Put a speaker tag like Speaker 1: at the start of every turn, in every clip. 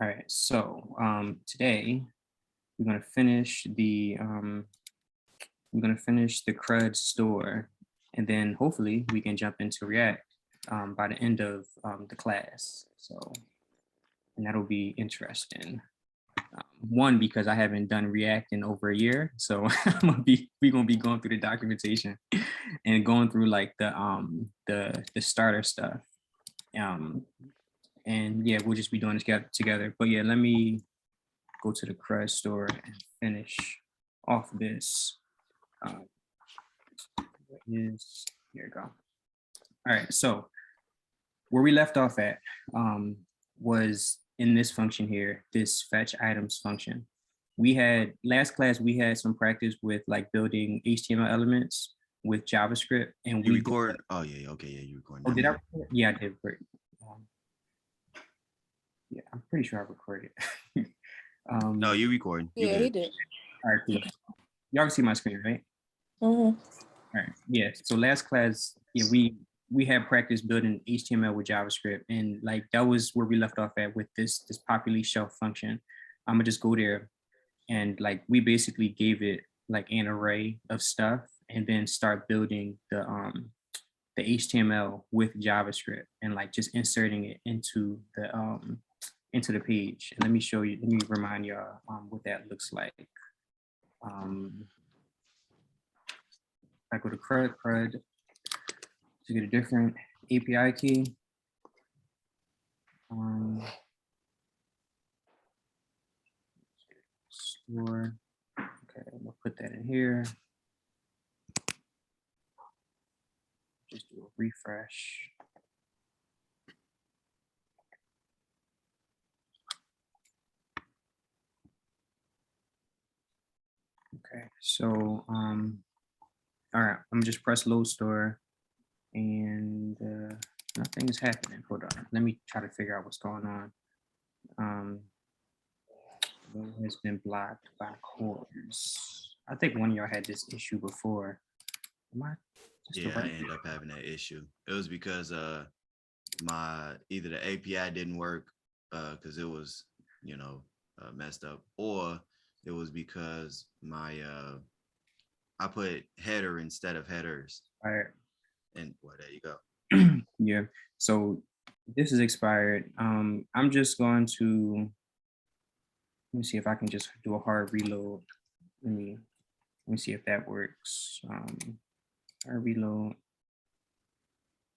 Speaker 1: All right, so today we're gonna finish the Crud store, and then hopefully we can jump into React by the end of the class. So, and that'll be interesting. One, because I haven't done React in over a year, so we're gonna be going through the documentation and going through like the starter stuff. And yeah, we'll just be doing this together. But yeah, let me go to the Crud store and finish off this. Here we go. All right, so where we left off at was in this function here, this fetch items function. We had last class, we had some practice with like building HTML elements with JavaScript, and
Speaker 2: you record. Oh yeah, okay, yeah, you recording.
Speaker 1: Oh, did I record? Yeah, I did. Yeah, I'm pretty sure I recorded.
Speaker 2: No, you recording.
Speaker 3: Yeah, he did.
Speaker 1: All right, cool. Y'all can see my screen, right?
Speaker 3: Mm-hmm.
Speaker 1: All right. Yeah. So last class, yeah, we had practice building HTML with JavaScript, and like that was where we left off at with this populate shelf function. I'm gonna just go there, and like we basically gave it like an array of stuff, and then start building the HTML with JavaScript, and like just inserting it into the page. And let me show you. Let me remind y'all what that looks like. I go to Crud to get a different API key. Store. Okay, I'm gonna put that in here. Just do a refresh. Okay, so all right, I'm gonna just press load store, and nothing is happening. Hold on, let me try to figure out what's going on. Load has been blocked by cores. I think one of y'all had this issue before.
Speaker 2: Yeah, I ended up having that issue. It was because either the API didn't work because it was messed up, or it was because I put header instead of headers.
Speaker 1: All right.
Speaker 2: And well, there you go.
Speaker 1: Yeah. So this is expired. I'm just going to let me see if I can just do a hard reload. Let me see if that works. Hard reload.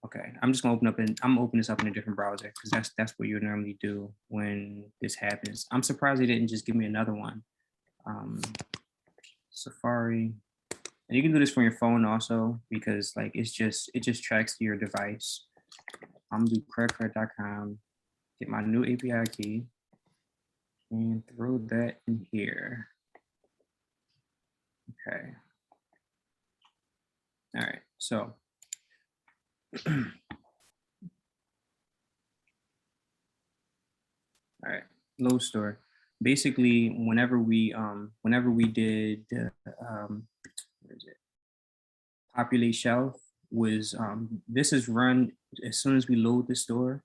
Speaker 1: Okay, I'm just gonna open this up in a different browser because that's what you normally do when this happens. I'm surprised they didn't just give me another one. Safari. And you can do this from your phone also, because like it just tracks your device. I'm gonna do crud.com, get my new API key, and throw that in here. Okay. All right, so all right, load store. Basically, whenever we did where is it? Populate shelf was this is run as soon as we load the store,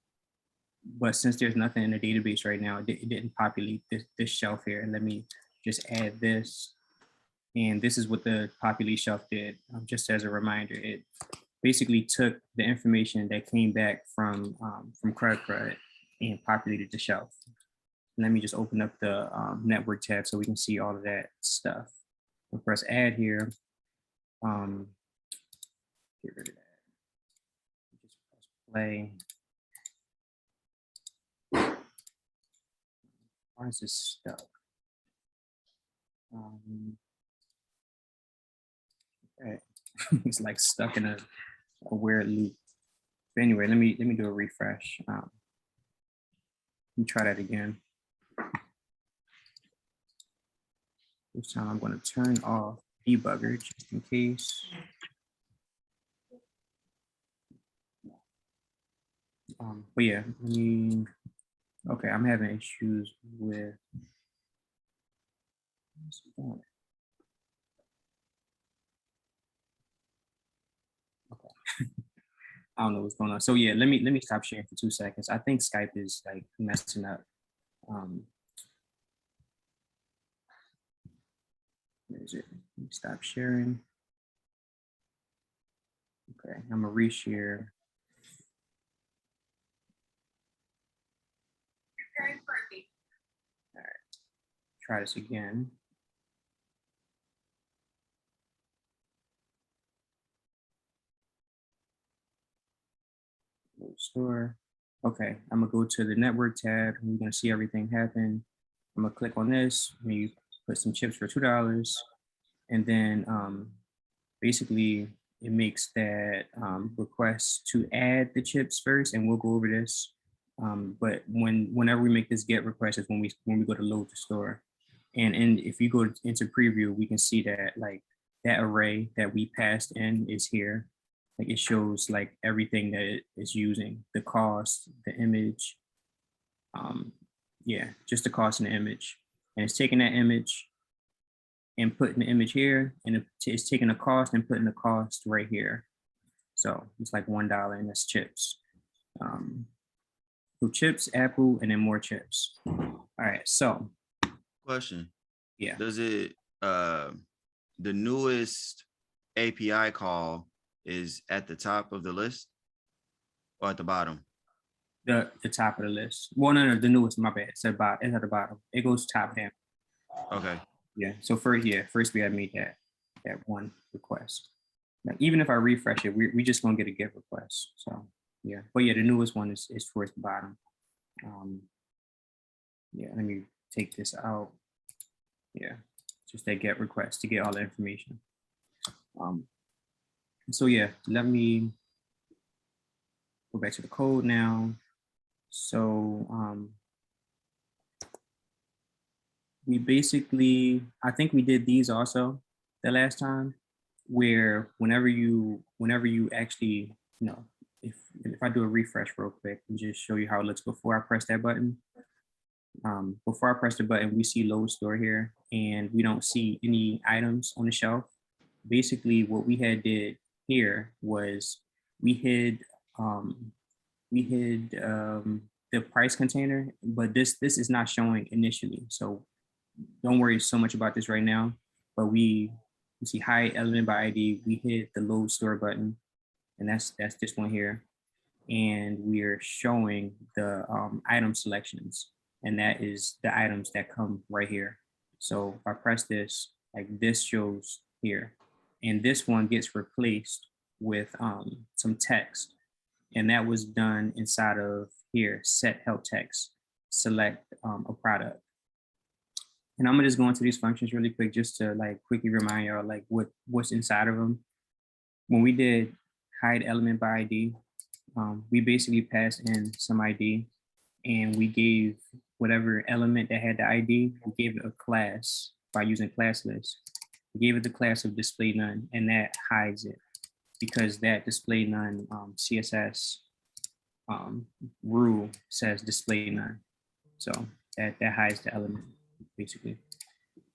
Speaker 1: but since there's nothing in the database right now, it didn't populate this shelf here. And let me just add this, and this is what the populate shelf did. Just as a reminder, it basically took the information that came back from Crud and populated the shelf. And let me just open up the network tab so we can see all of that stuff. We'll press add here. Get rid of that. Just press play. Why is this stuck? Okay. It's like stuck in a weird loop. But anyway, let me do a refresh. Let me try that again. This time I'm going to turn off debugger just in case. But yeah, okay, I'm having issues with okay. I don't know what's going on. So yeah, let me stop sharing for 2 seconds. I think Skype is like messing up. Where is it? Stop sharing. Okay, I'm gonna reshare. All right, try this again. Store. Okay, I'm gonna go to the network tab. And we're gonna see everything happen. I'm gonna click on this. You put some chips for $2, and then basically it makes that request to add the chips first, and we'll go over this. But whenever we make this get request is when we go to load the store, and if you go into preview, we can see that like that array that we passed in is here. Like it shows like everything that it is using, the cost, the image, yeah, just the cost and the image, and it's taking that image and putting the image here, and it's taking the cost and putting the cost right here. So it's like $1, and that's chips. So chips, Apple, and then more chips. All right, so.
Speaker 2: Question.
Speaker 1: Yeah.
Speaker 2: Does it, the newest API call is at the top of the list or at the bottom?
Speaker 1: The top of the list. Well, no, the newest, my bad. It's at the bottom. It goes top down.
Speaker 2: Okay.
Speaker 1: Yeah, so first we had made that one request. Now, even if I refresh it, we just gonna get a get request. So yeah, but yeah, the newest one is towards the bottom. Yeah, let me take this out. Yeah, just that get request to get all the information. So yeah, let me go back to the code now. So we basically, I think we did these also the last time, where whenever you actually, if I do a refresh real quick and just show you how it looks before I press that button. Before I press the button, we see load store here, and we don't see any items on the shelf. Basically, what we had did here was we hid the price container, but this is not showing initially. So don't worry so much about this right now. But we see hide element by ID. We hit the load store button, and that's this one here, and we're showing the item selections, and that is the items that come right here. So if I press this, like this shows here, and this one gets replaced with some text, and that was done inside of here, set help text, select a product. And I'm gonna just go into these functions really quick just to like quickly remind y'all like what's inside of them. When we did hide element by ID, we basically passed in some ID, and we gave whatever element that had the ID, we gave it a class by using class list. We gave it the class of display none, and that hides it because that display none CSS rule says display none. So that hides the element basically.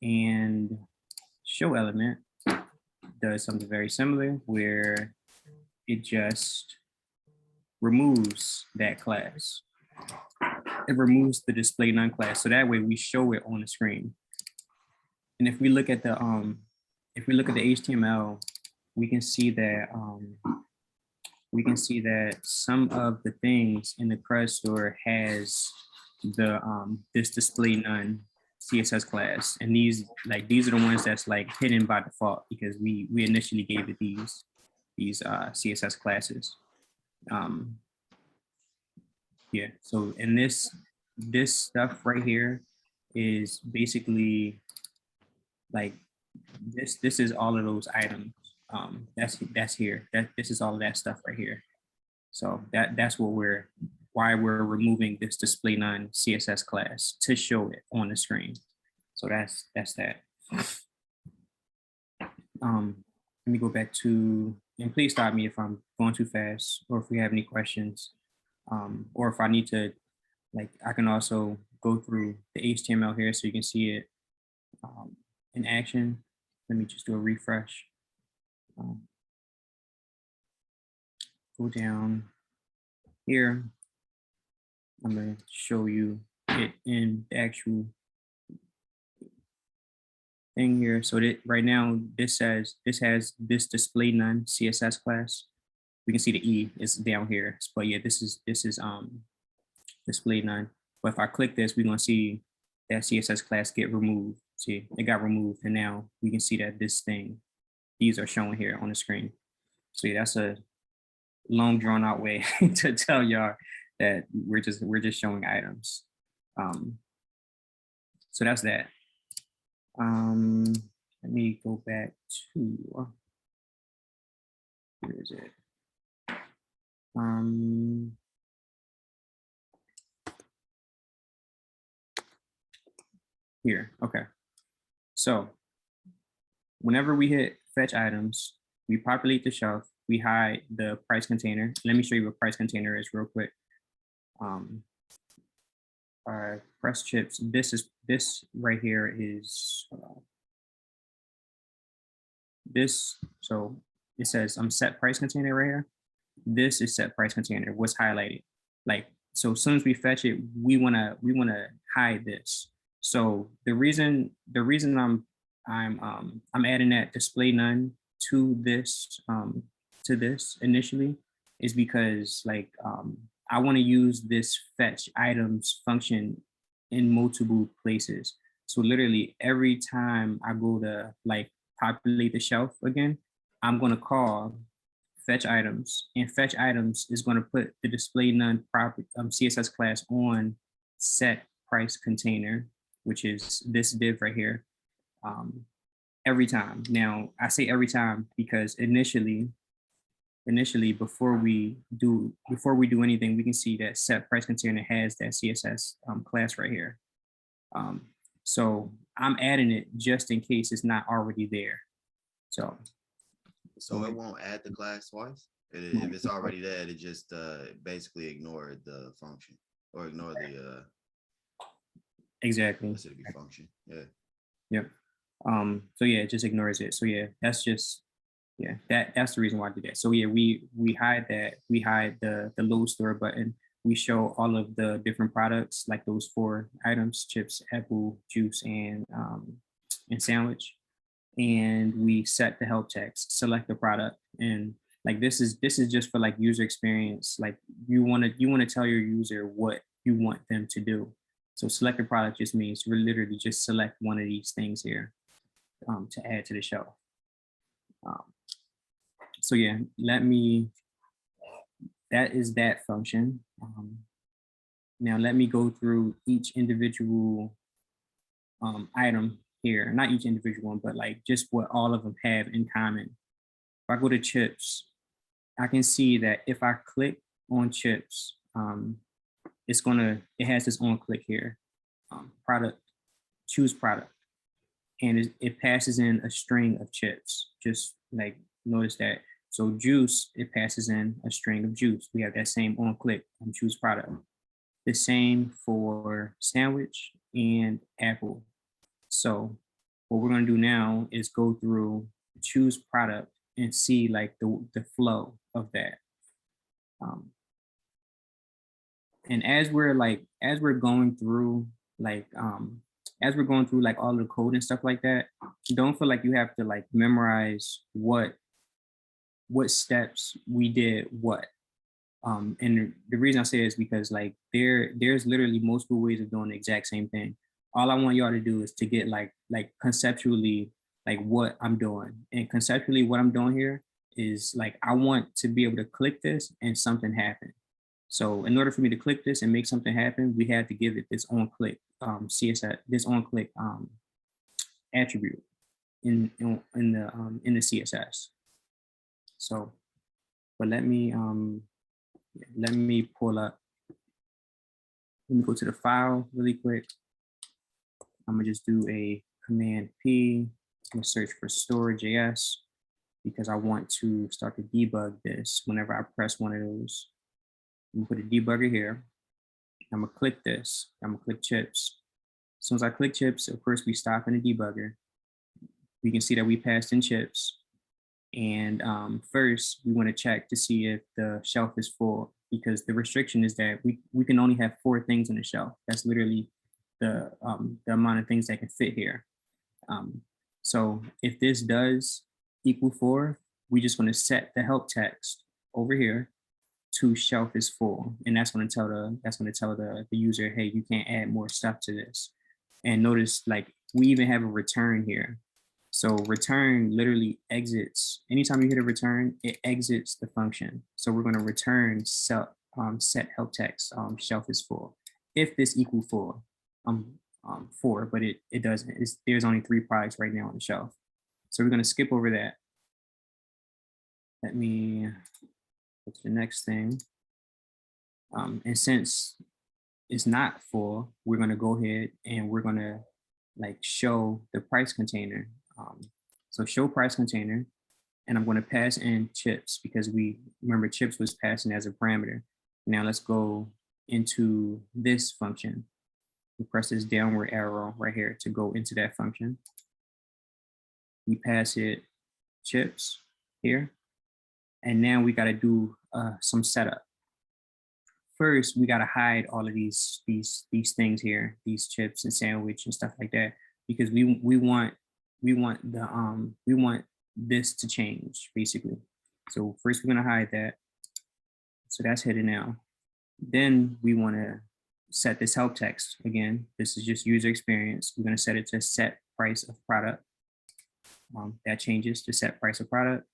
Speaker 1: And show element does something very similar where it just removes that class. It removes the display none class, so that way we show it on the screen. And if we look at the HTML, we can see that some of the things in the Crud store has the this display none CSS class, and these are the ones that's like hidden by default because we initially gave it these CSS classes. Yeah, so and this stuff right here is basically like this is all of those items. That's here. This is all of that stuff right here. So that's what why we're removing this display none CSS class to show it on the screen. So that's that. Let me go back to, and please stop me if I'm going too fast or if we have any questions, or if I need to, like I can also go through the HTML here so you can see it in action. Let me just do a refresh. Go down here. I'm going to show you it in the actual thing here. So that right now this has this display none CSS class. We can see the E is down here, but yeah, this is display none. But if I click this, we're gonna see that CSS class get removed. See, it got removed, and now we can see that these are shown here on the screen. So yeah, that's a long drawn out way to tell y'all that we're just showing items. So that's that. Let me go back to, where is it? Here, okay. So whenever we hit fetch items, we populate the shelf, we hide the price container. Let me show you what price container is real quick. Press chips, this right here is this. So it says set price container right here. This is set price container, what's highlighted. Like, so as soon as we fetch it, we wanna hide this. So the reason I'm adding that display none to this initially is because like I want to use this fetch items function in multiple places. So literally every time I go to like populate the shelf again, I'm gonna call fetch items, and fetch items is going to put the display none property CSS class on set price container, which is this div right here, every time. Now I say every time because initially before we do anything, we can see that set price container has that CSS class right here. So I'm adding it just in case it's not already there. So
Speaker 2: it won't add the class twice? If it's already there, it just basically ignore the function or ignore the
Speaker 1: exactly
Speaker 2: function. Yeah.
Speaker 1: Yep. So yeah, it just ignores it. So yeah, that's just that's the reason why I did that. So yeah, we hide that, we hide the load store button. We show all of the different products, like those 4 items: chips, apple, juice, and sandwich. And we set the help text, select the product, and like this is just for like user experience. Like you want to tell your user what you want them to do. So select the product just means we're literally just select one of these things here to add to the shelf. So yeah, that is that function. Now let me go through each individual item here, not each individual one, but like just what all of them have in common. If I go to chips, I can see that if I click on chips, it has this on click here, product, choose product, and it passes in a string of chips. Just like notice that. So juice, it passes in a string of juice. We have that same on click on choose product. The same for sandwich and apple. So what we're going to do now is go through choose product and see like the flow of that. And as we're going through like all the code and stuff like that, don't feel like you have to like memorize what steps we did what. And the reason I say is because like there's literally multiple ways of doing the exact same thing. All I want y'all to do is to get like conceptually like what I'm doing. And conceptually what I'm doing here is like I want to be able to click this and something happen. So in order for me to click this and make something happen, we had to give it this on click CSS, this on click attribute in the CSS. So, but let me pull up. Let me go to the file really quick. I'm gonna just do a Command P. I'm gonna search for store.js because I want to start to debug this whenever I press one of those. I'm gonna put a debugger here. I'm gonna click this. I'm gonna click chips. As soon as I click chips, of course we stop in the debugger. We can see that we passed in chips. And first, we want to check to see if the shelf is full. because the restriction is that we can only have 4 things on the shelf. That's literally the amount of things that can fit here. So if this does equal 4, we're just going to set the help text over here to shelf is full, and that's going to tell the user, hey, you can't add more stuff to this. And notice, like, we even have a return here. So return literally exits. Anytime you hit a return, it exits the function. So we're going to return set help text shelf is full. If this equal 4, 4, but it doesn't. There's only 3 products right now on the shelf. So we're going to skip over that. Let me go to the next thing. And since it's not full, we're going to go ahead and we're going to like show the price container. So show price container, and I'm going to pass in chips because we remember chips was passing as a parameter. Now let's go into this function. We press this downward arrow right here to go into that function. We pass it chips here, and now we got to do some setup. First, we got to hide all of these things here, these chips and sandwich and stuff like that, because we want this to change basically. So first we're going to hide that. So that's hidden now. Then we want to set this help text again. This is just user experience. We're going to set it to set price of product. That changes to set price of product.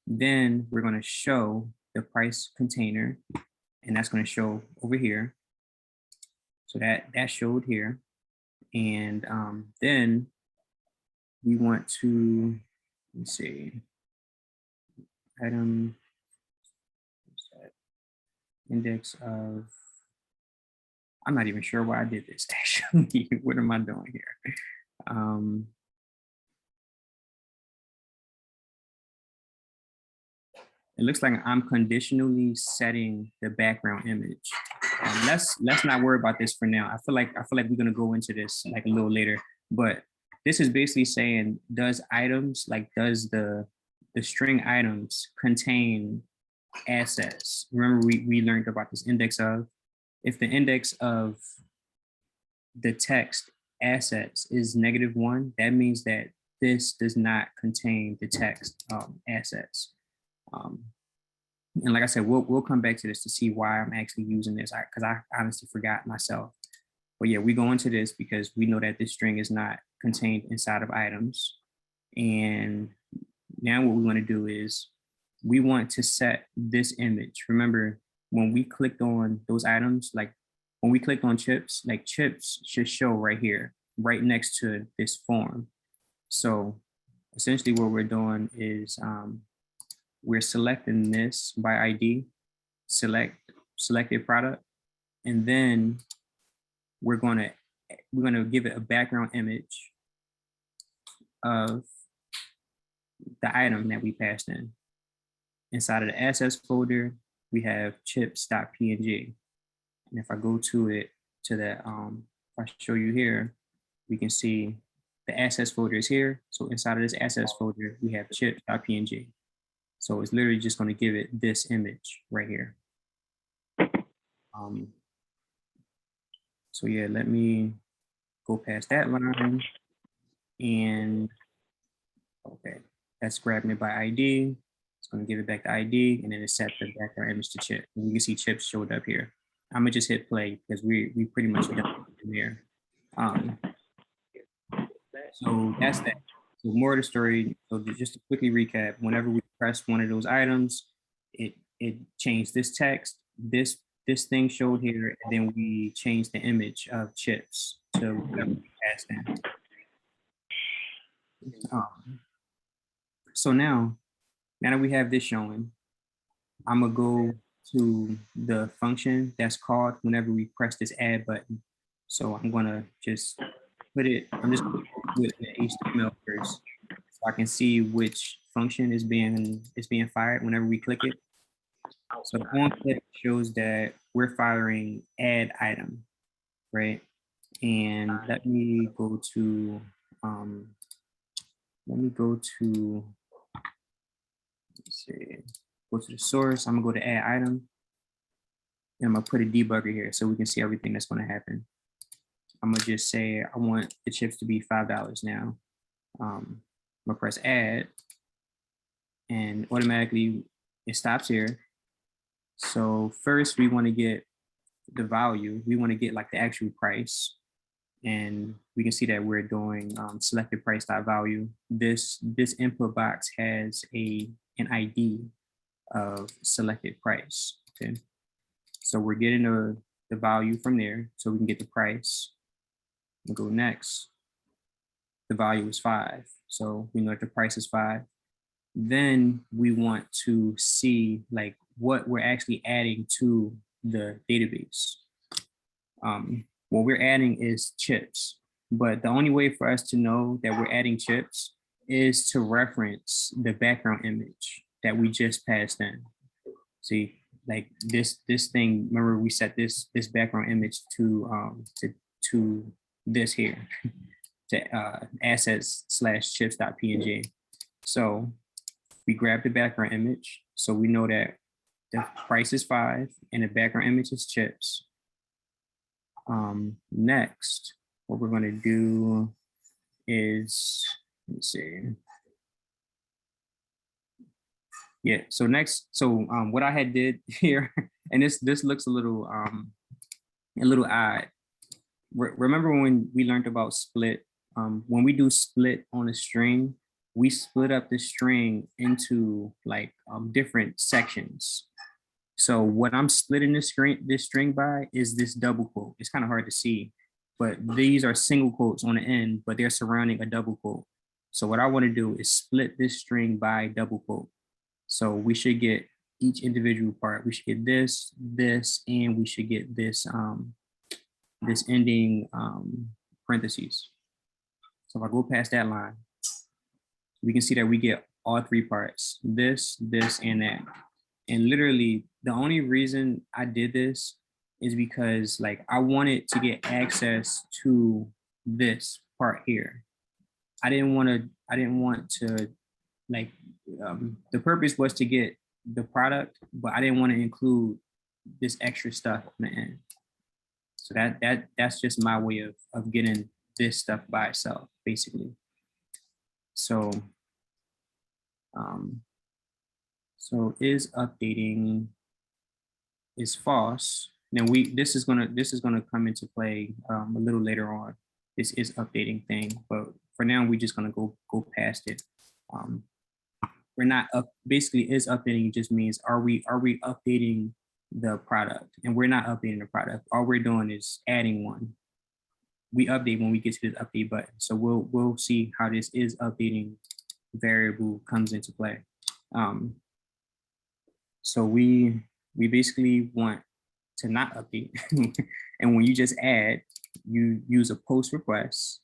Speaker 1: Then we're going to show the price container, and that's going to show over here. So that showed here. And then we want to, let's see, item index of, I'm not even sure why I did this actually. What am I doing here? It looks like I'm conditionally setting the background image. Let's not worry about this for now. I feel like we're gonna go into this like a little later, but this is basically saying, does items, like does the string items contain assets? Remember we learned about this index of. If the index of the text assets is -1, that means that this does not contain the text assets. And like I said, we'll come back to this to see why I'm actually using this, because I honestly forgot myself. But yeah, we go into this because we know that this string is not contained inside of items. And now what we want to do is we want to set this image. Remember, when we clicked on those items, like when we clicked on chips, like chips should show right here, right next to this form. So essentially what we're doing is we're selecting this by ID, selected product, and then we're gonna give it a background image of the item that we passed in. Inside of the assets folder, we have chips.png. And if I go to it, to that, if I show you here, we can see the assets folder is here. So inside of this assets folder, we have chips.png. So it's literally just going to give it this image right here. So yeah, let me go past that line. And okay, that's grabbing it by ID. It's going to give it back the ID, and then it set the background image to chip. And you can see chips showed up here. I'm gonna just hit play because we pretty much done in there. So that's that. So more of the story. So just to quickly recap, whenever we press one of those items, it changed this text. This thing showed here, and then we changed the image of chips to whatever we passed in. So now that we have this showing, I'm gonna go to the function that's called whenever we press this add button. So I'm gonna just put it, I'm just gonna put it in HTML first, so I can see which function is being fired whenever we click it. So the on click shows that we're firing add item, right? And let me go to let's see, go to the source. I'm gonna go to add item. And I'm gonna put a debugger here so we can see everything that's gonna happen. I'm gonna just say I want the chips to be $5 now. I'm gonna press add, and automatically it stops here. So first we want to get the value. We want to get like the actual price, and we can see that we're doing selected price dot value. This input box has an ID of selected price. Okay, so we're getting the value from there, so we can get the price. We'll go next. The value is 5, so we know that the price is 5. Then we want to see like what we're actually adding to the database. What we're adding is chips, but the only way for us to know that we're adding chips is to reference the background image that we just passed in. See, like this thing. Remember, we set this background image to this here, to assets/chips.png. So we grab the background image, so we know that the price is 5 and the background image is chips. Next, what we're going to do is, let's see. Yeah, so next, what I had did here, and this looks a little odd. Remember when we learned about split? When we do split on a string, we split up the string into like different sections. So what I'm splitting this string by is this double quote. It's kind of hard to see, but these are single quotes on the end, but they're surrounding a double quote. So what I want to do is split this string by double quote. So we should get each individual part. We should get this, and we should get this this ending parentheses. So if I go past that line, we can see that we get all 3 parts, this, and that. And literally the only reason I did this is because like I wanted to get access to this part here. I didn't want to like, the purpose was to get the product, but I didn't want to include this extra stuff on the end. So that's just my way of getting this stuff by itself, basically. So so is updating is false. Now this is gonna come into play a little later on. This is updating thing, but for now we're just gonna go past it. We're not up. Basically, is updating just means are we updating the product, and we're not updating the product. All we're doing is adding one. We update when we get to this update button. So we'll see how this is updating variable comes into play. So we basically want to not update. And when you just add, you use a post request.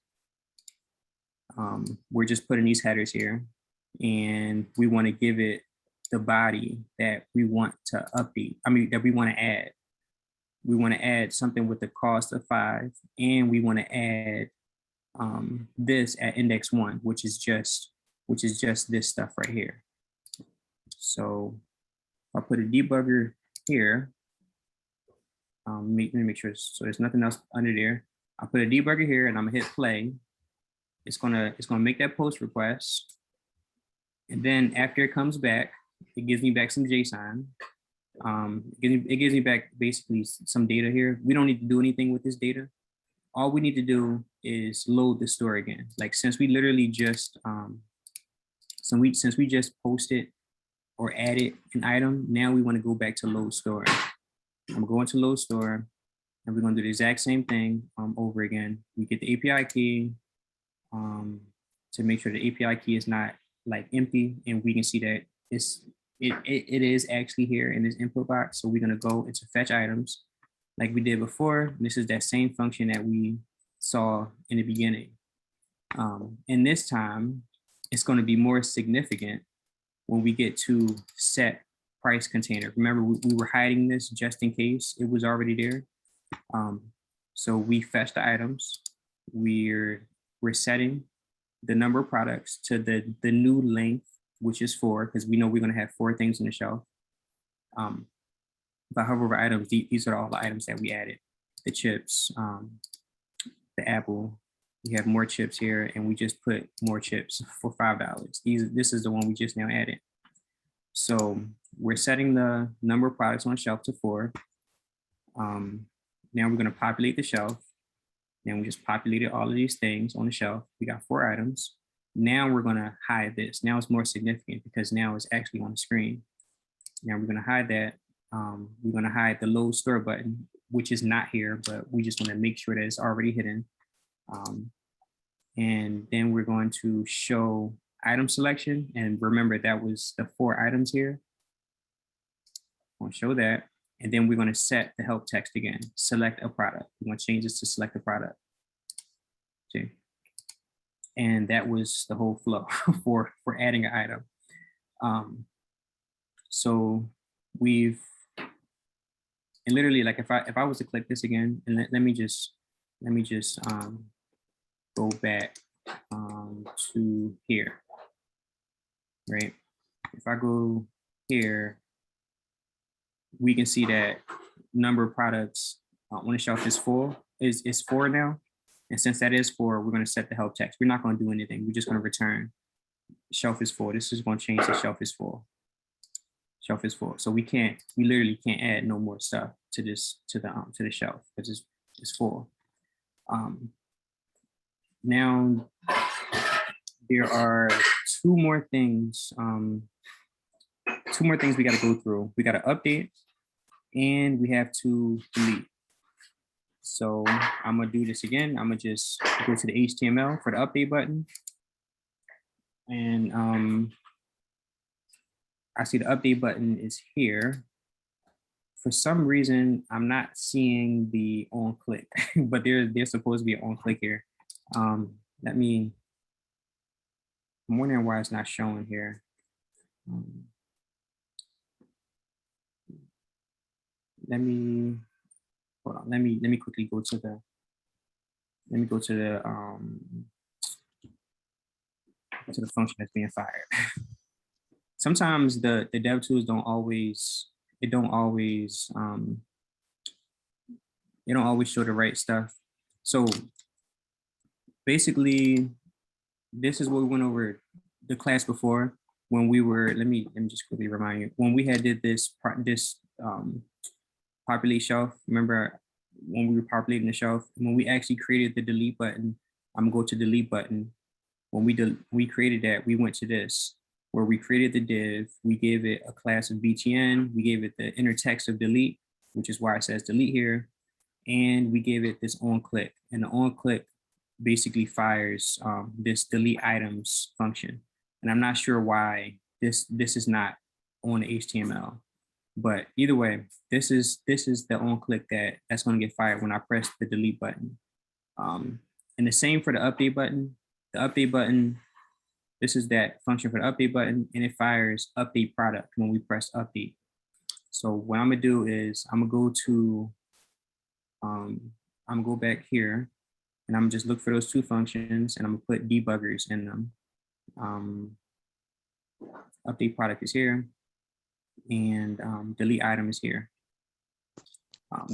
Speaker 1: We're just putting these headers here, and we want to give it the body that we want to update. That we want to add. We want to add something with the cost of 5, and we want to add this at index 1, which is just this stuff right here. So I'll put a debugger here. Let me make sure so there's nothing else under there. I'll put a debugger here, and I'm gonna hit play. It's gonna make that post request, and then after it comes back, it gives me back some JSON. It gives me back basically some data here. We don't need to do anything with this data. All we need to do is load the store again. Like since we literally just since we just posted or added an item, now we want to go back to load store. I'm going to load store, and we're going to do the exact same thing over again. We get the API key to make sure the API key is not like empty, and we can see that it is actually here in this input box. So we're going to go into fetch items like we did before. This is that same function that we saw in the beginning. And this time it's going to be more significant when we get to set price container. Remember, we were hiding this just in case it was already there. So we fetch the items. We're setting the number of products to the new length, which is 4, because we know we're going to have 4 things in the shelf. if I hover over items, these are all the items that we added. The chips, the apple, we have more chips here, and we just put more chips for $5. This is the one we just now added. So we're setting the number of products on the shelf to 4. Now we're going to populate the shelf. Then we just populated all of these things on the shelf. We got 4 items. Now we're going to hide this. Now it's more significant because now it's actually on the screen. Now we're going to hide that. We're going to hide the load store button, which is not here, but we just want to make sure that it's already hidden. And then we're going to show item selection. And remember, that was the 4 items here. I'm going to show that. And then we're going to set the help text again. Select a product. We're going to change this to select a product. Okay. And that was the whole flow for adding an item. So we've, and literally, like if I was to click this again, and let me just go back to here, right? If I go here, we can see that number of products on the shelf is 4 now. And since that is 4, we're going to set the help text. We're not going to do anything. We're just going to return shelf is 4. This is going to change to shelf is 4. Shelf is 4. So we literally can't add no more stuff to this, to the shelf because it's 4. Now there are 2 more things. 2 more things we got to go through. We got to update and we have to delete. So I'm going to do this again. I'm going to just go to the HTML for the update button. And I see the update button is here. For some reason, I'm not seeing the on click, but there's supposed to be an on click here. I'm wondering why it's not showing here. Let me quickly go to the, to the function that's being fired. Sometimes the dev tools don't always show the right stuff. So basically, this is what we went over the class before when we were, let me just quickly remind you, when we had did this populate shelf. Remember when we were populating the shelf, when we actually created the delete button, I'm gonna go to delete button. When we created that, we went to this, where we created the div, we gave it a class of btn, we gave it the inner text of delete, which is why it says delete here, and we gave it this on click, and the on click basically fires this delete items function. And I'm not sure why this is not on the HTML, but either way, this is the on click that's going to get fired when I press the delete button. And the same for the update button. The update button, this is that function for the update button, and it fires update product when we press update. So what I'm gonna do is I'm gonna go to, I'm gonna go back here, and I'm gonna just look for those 2 functions, and I'm gonna put debuggers in them. Update product is here, and delete item is here.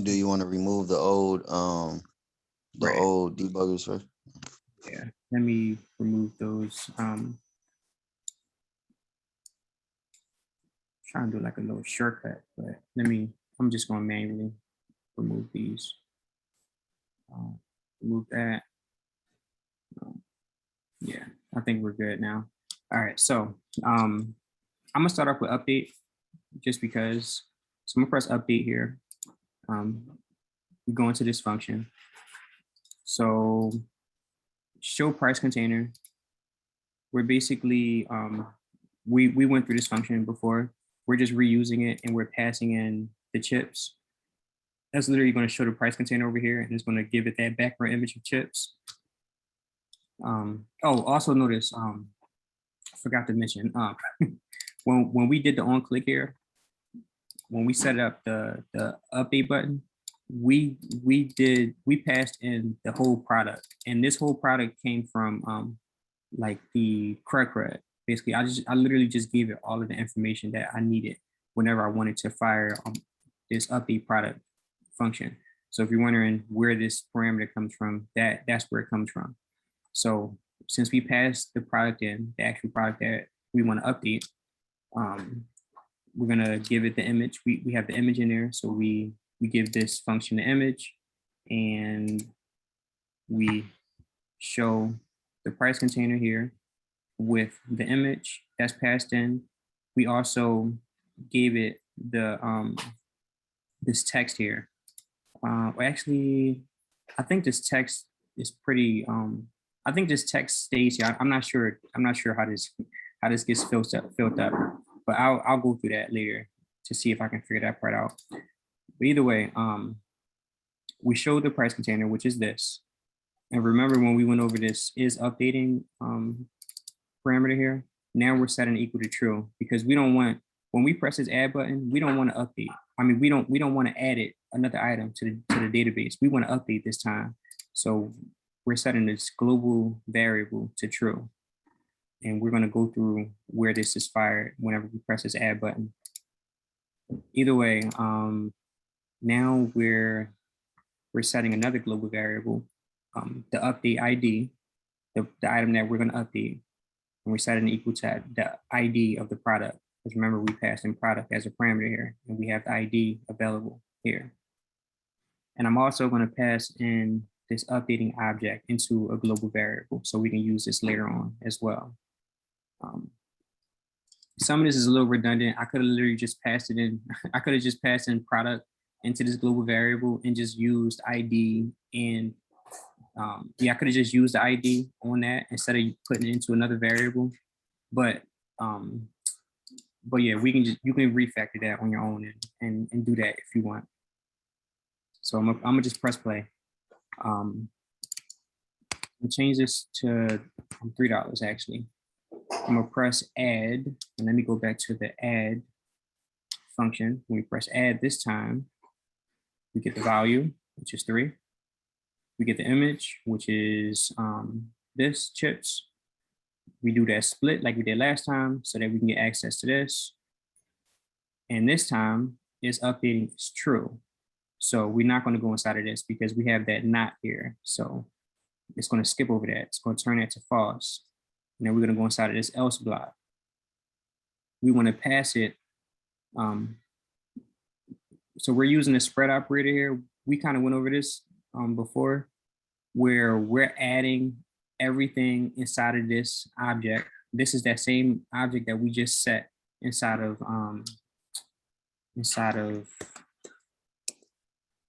Speaker 3: Do you want to remove the old
Speaker 1: Right.
Speaker 3: old debuggers first?
Speaker 1: Yeah, let me remove those. Trying to do like a little shortcut, but I'm just going to manually remove these. Remove that. Yeah, I think we're good now. All right, so I'm gonna start off with update just because. So I'm gonna press update here. We go into this function. So show price container. We're basically, we went through this function before. We're just reusing it and we're passing in the chips. That's literally going to show the price container over here, and it's going to give it that background image of chips. Oh, also notice, I forgot to mention, when we did the on click here, when we set up the update button, we passed in the whole product, and this whole product came from like the Crud. Basically, I literally just gave it all of the information that I needed whenever I wanted to fire this update product function. So if you're wondering where this parameter comes from, that's where it comes from. So since we passed the product in, the actual product that we want to update, we're gonna give it the image. We have the image in there, so we give this function the image, and we show the price container here with the image that's passed in. We also gave it the this text here. Actually, I think this text is pretty. I think this text stays here. I'm not sure. I'm not sure how this gets filled up. But I'll go through that later to see if I can figure that part out. But either way, we showed the price container, which is this. And remember when we went over this is updating parameter here. Now we're setting equal to true because we don't want, when we press this add button, we don't want to update. I mean, we don't want to add it another item to the database. We want to update this time. So we're setting this global variable to true. And we're going to go through where this is fired whenever we press this add button. Either way, now we're setting another global variable, the update ID, the item that we're going to update, and we're setting equal to the ID of the product. Because remember, we passed in product as a parameter here, and we have the ID available here. And I'm also going to pass in this updating object into a global variable, so we can use this later on as well. Some of this is a little redundant. I could have literally just passed it in. I could have just passed in product into this global variable and just used ID and yeah, I could have just used the ID on that instead of putting it into another variable. But yeah, you can refactor that on your own and do that if you want. So I'm gonna just press play. And change this to $3 actually. I'm gonna press add, and let me go back to the add function. When we press add this time, we get the value, which is 3. We get the image, which is this chips. We do that split like we did last time so that we can get access to this. And this time is updating is true. So we're not going to go inside of this because we have that not here. So it's going to skip over that. It's going to turn that to false. And then we're going to go inside of this else block. We want to pass it. So we're using the spread operator here. We kind of went over this before, where we're adding everything inside of this object. This is that same object that we just set inside of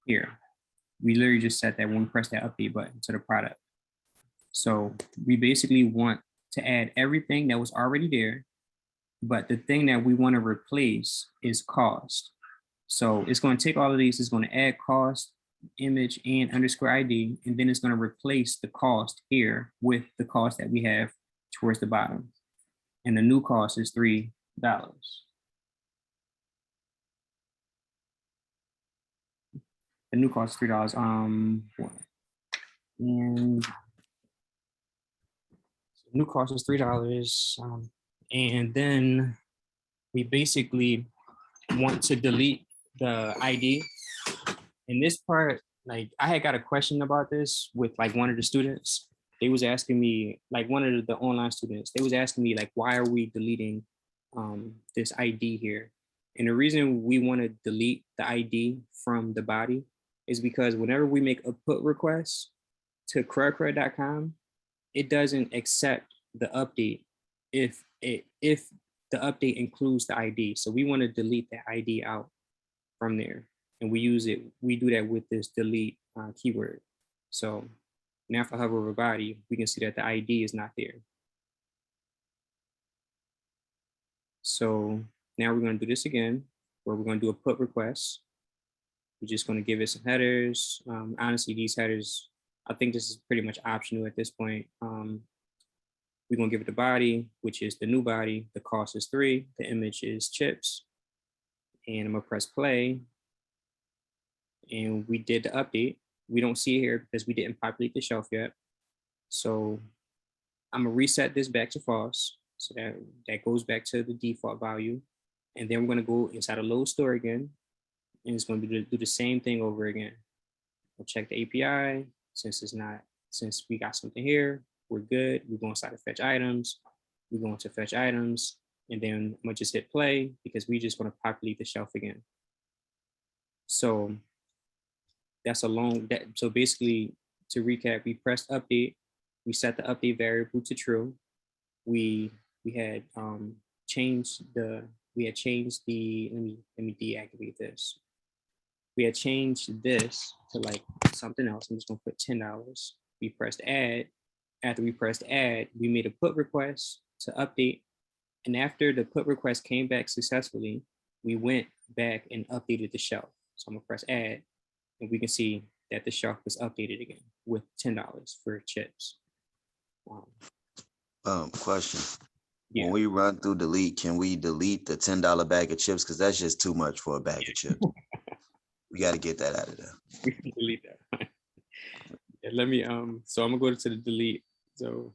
Speaker 1: here. We literally just set that when we press that update button to the product. So we basically want to add everything that was already there, but the thing that we want to replace is cost. So it's going to take all of these, it's going to add cost, image, and underscore ID, and then it's going to replace the cost here with the cost that we have towards the bottom. And the new cost is $3. The new cost is $3. And new cost is $3. And then we basically want to delete the ID. In this part, like I had got a question about this with like one of the students. They was asking me, like one of the online students, they was asking me like, why are we deleting this ID here? And the reason we want to delete the ID from the body is because whenever we make a put request to crud.com, it doesn't accept the update if the update includes the ID. So we want to delete the ID out from there. And we do that with this delete keyword. So now if I hover over body, we can see that the ID is not there. So now we're going to do this again, where we're going to do a put request. We're just going to give it some headers. Honestly, these headers, I think this is pretty much optional at this point. We're going to give it the body, which is the new body. The cost is 3. The image is chips. And I'm going to press play. And we did the update. We don't see it here because we didn't populate the shelf yet. So I'm going to reset this back to false. So that goes back to the default value. And then we're going to go inside a load store again. and it's going to do the same thing over again. We'll check the API. Since we got something here, we're good. We go inside of fetch items. We go into fetch items, and then I'm gonna just hit play because we just want to populate the shelf again. So that's so basically, to recap, we pressed update. We set the update variable to true. We had changed the let me deactivate this. We had changed this to like something else. I'm just gonna put $10. We pressed add. After we pressed add, we made a put request to update. And after the put request came back successfully, we went back and updated the shelf. So I'm gonna press add, and we can see that the shelf was updated again with $10 for chips.
Speaker 3: Question.
Speaker 1: Yeah.
Speaker 3: When we run through delete, can we delete the $10 bag of chips? Because that's just too much for a bag of chips. We got to get that out of there.
Speaker 1: We can delete that. Yeah, let me so I'm gonna go to the delete. So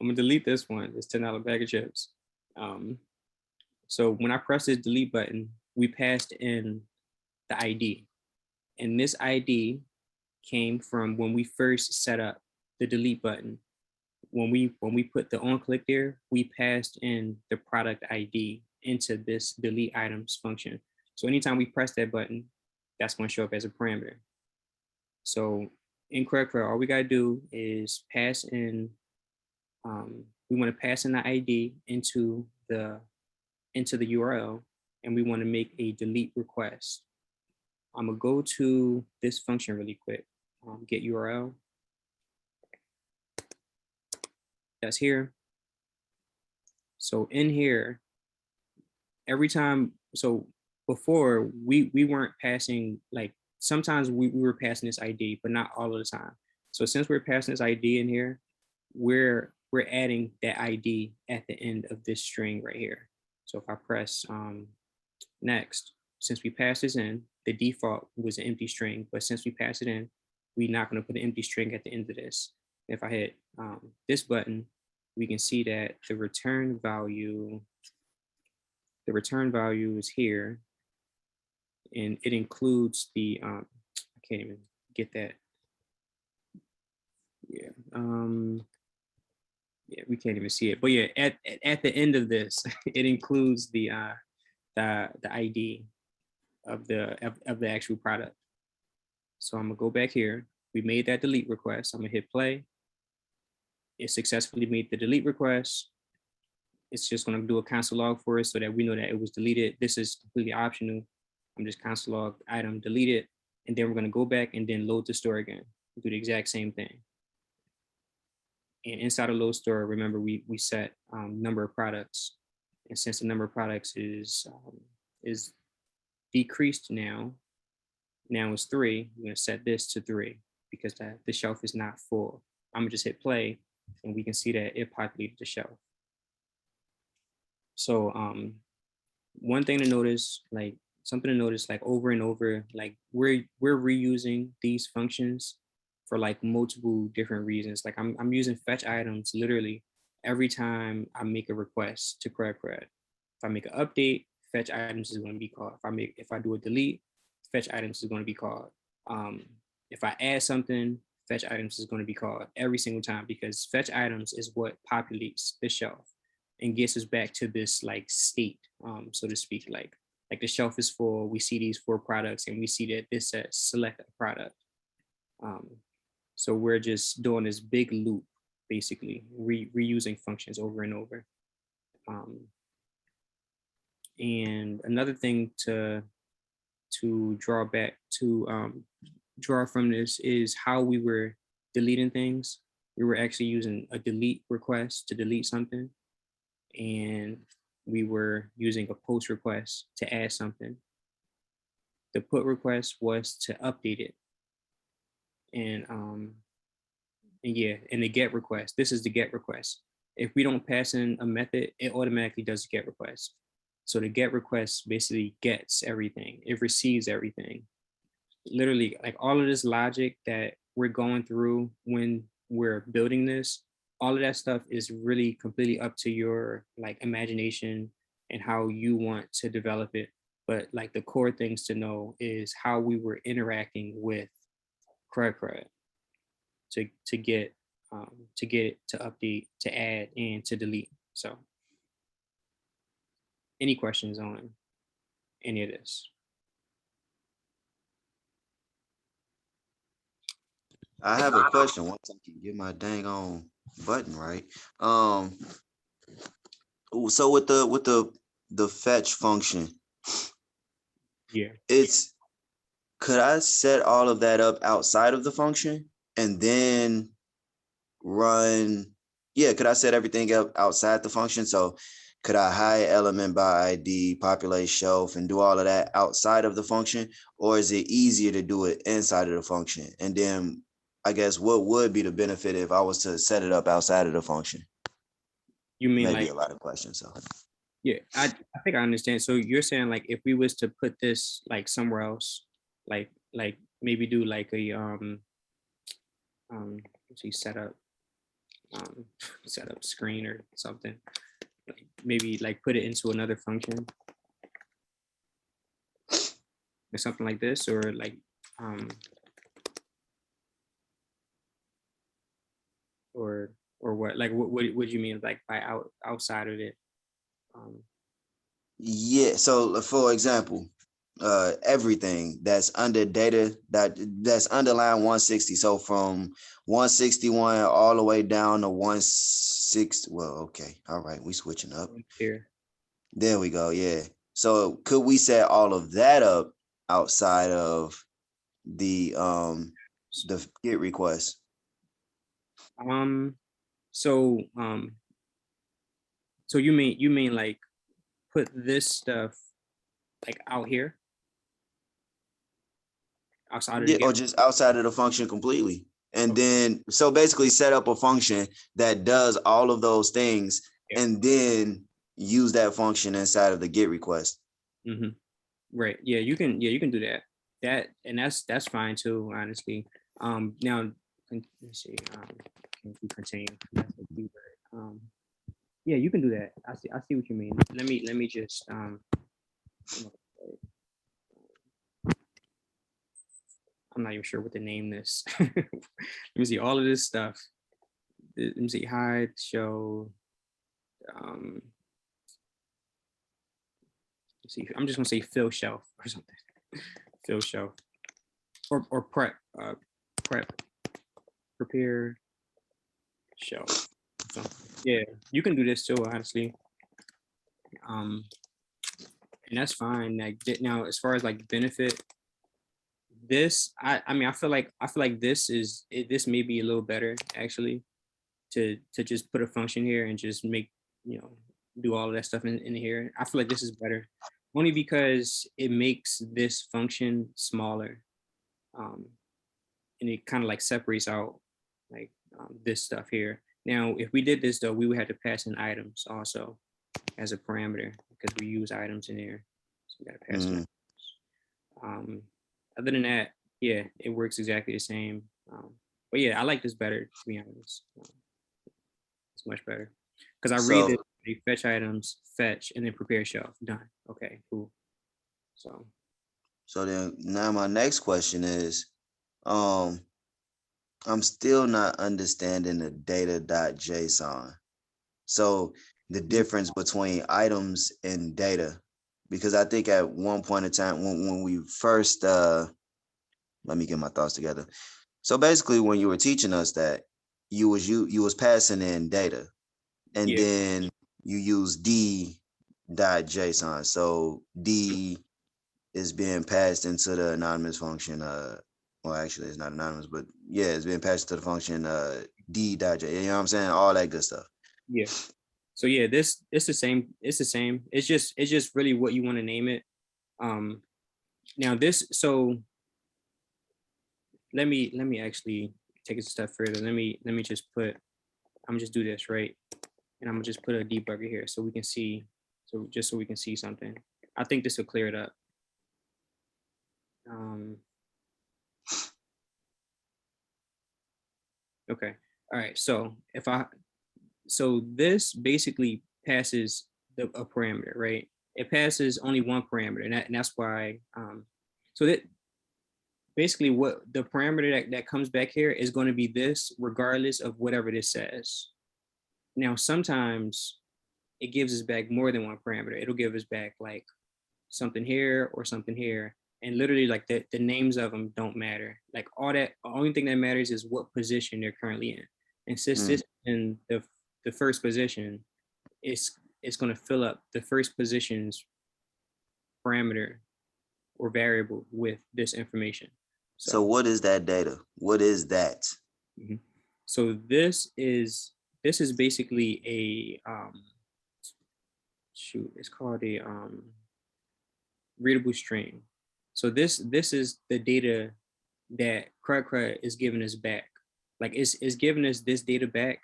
Speaker 1: I'm gonna delete this one, this $10 bag of chips. So when I press this delete button, we passed in the ID. And this ID came from when we first set up the delete button. When we put the on click there, we passed in the product ID into this delete items function. So anytime we press that button, that's going to show up as a parameter. So in Crud, all we got to do is pass in, we want to pass in the ID into the URL, and we want to make a delete request. I'm gonna go to this function really quick, get URL. That's here. So in here, every time, so before we weren't passing, like sometimes we were passing this ID, but not all of the time. So since we're passing this ID in here, we're adding that ID at the end of this string right here. So if I press next, since we passed this in, the default was an empty string, but since we passed it in, we're not going to put an empty string at the end of this. If I hit this button, we can see that the return value is here, and it includes the I can't even get that. Yeah, yeah, we can't even see it, but yeah, at the end of this, it includes the ID of the actual product. So I'm gonna go back here. We made that delete request. I'm gonna hit play. It successfully made the delete request. It's just gonna do a console log for us so that we know that it was deleted. This is completely optional. I'm just console log item deleted, and then we're gonna go back and then load the store again. Do the exact same thing. And inside of load store, remember we set number of products, and since the number of products is decreased now it's 3. We're gonna set this to 3 because the shelf is not full. I'm gonna just hit play, and we can see that it populated the shelf. So one thing to notice, like something to notice, like over and over, like we're reusing these functions for like multiple different reasons. Like I'm using fetch items literally every time I make a request to Crud. If I make an update, fetch items is going to be called. If I do a delete, fetch items is going to be called. If I add something, fetch items is going to be called every single time, because fetch items is what populates the shelf and gets us back to this like state, so to speak. Like the shelf is full. We see these 4 products, and we see that this says select a product. So we're just doing this big loop, basically reusing functions over and over. And another thing to draw from this is how we were deleting things. We were actually using a delete request to delete something, and we were using a post request to add something. The put request was to update it, and the get request. This is the get request. If we don't pass in a method, it automatically does the get request. So the get request basically gets everything. It receives everything. Literally, like all of this logic that we're going through when we're building this, all of that stuff is really completely up to your like imagination and how you want to develop it. but like the core things to know is how we were interacting with Crud to get it to update, to add, and to delete. So any questions on any of this?
Speaker 3: I have a question. Once I can get my dang on button right. So with the fetch function,
Speaker 1: Yeah.
Speaker 3: it's could I set all of that up outside of the function and then run? Yeah, could I set everything up outside the function? So could I hide element by ID, populate shelf, and do all of that outside of the function? Or is it easier to do it inside of the function? And then I guess what would be the benefit if I was to set it up outside of the function?
Speaker 1: You mean
Speaker 3: Maybe
Speaker 1: like,
Speaker 3: a lot of questions. So
Speaker 1: yeah, I think I understand. So you're saying like if we was to put this like somewhere else, like maybe do like a let's see, um set up screen or something. Like maybe like put it into another function or something like this, or like or what? Like what do you mean like by outside of it?
Speaker 3: yeah, so for example, everything that's under data that's under line 160. So from 161 all the way down to 160. Well, okay, all right, we switching up.
Speaker 1: Here.
Speaker 3: There we go. Yeah. So could we set all of that up outside of the GET request?
Speaker 1: So so you mean like put this stuff like out here outside of the
Speaker 3: Yeah, or
Speaker 1: GET?
Speaker 3: just outside of the function completely. And then so basically set up a function that does all of those things and then use that function inside of the GET request.
Speaker 1: Mm-hmm. Right. Yeah, you can do that. And that's fine too, honestly. Now let's see. Can we continue? That's a keyword. Yeah, you can do that. I see what you mean. Let me just I'm not even sure what to name this. Let me see all of this stuff. Let me see, hide, show. Let's see, I'm just gonna say fill shelf or something. Fill shelf or prep, prepare shelf. So yeah, you can do this too, honestly. And that's fine. Like now, as far as like benefit, this I mean, I feel like this may be a little better actually to just put a function here and just make, do all of that stuff in here. I feel like this is better only because it makes this function smaller, and it kind of like separates out like this stuff here. Now, if we did this though, we would have to pass in items also as a parameter because we use items in there. So we got to pass in. Other than that, yeah, it works exactly the same. But yeah, I like this better, to be honest. It's much better because I read
Speaker 3: So
Speaker 1: that they fetch items, fetch, and then prepare shelf. Done. Okay, cool.
Speaker 3: so then now my next question is, I'm still not understanding the data.json. So the difference between items and data, because I think at one point in time when we first let me get my thoughts together. So basically when you were teaching us that you was passing in data and
Speaker 1: Yeah.
Speaker 3: then you use d.json. So d is being passed into the anonymous function. Well, actually it's not anonymous, but yeah, it's being passed to the function d.j. You know what I'm saying? All that good stuff.
Speaker 1: Yeah. So yeah, this it's the same. It's the same. It's just really what you want to name it. Now this, so let me actually take it a step further. Let me just put, I'm just do this, right? And I'm gonna just put a debugger here so we can see, so just so we can see something. I think this will clear it up. Okay. All right. So so this basically passes a parameter, right? it passes only one parameter, and that's why. So that basically what the parameter that comes back here is going to be this, regardless of whatever this says. Now, sometimes it gives us back more than one parameter. It'll give us back like something here or something here. And literally like the names of them don't matter. Like all that, the only thing that matters is what position they're currently in. And since this is in the first position, it's going to fill up the first position's parameter or variable with this information.
Speaker 3: So what is that data? What is that?
Speaker 1: So this is basically a it's called a readable stream. So this is the data that Crud is giving us back. Like it's giving us this data back,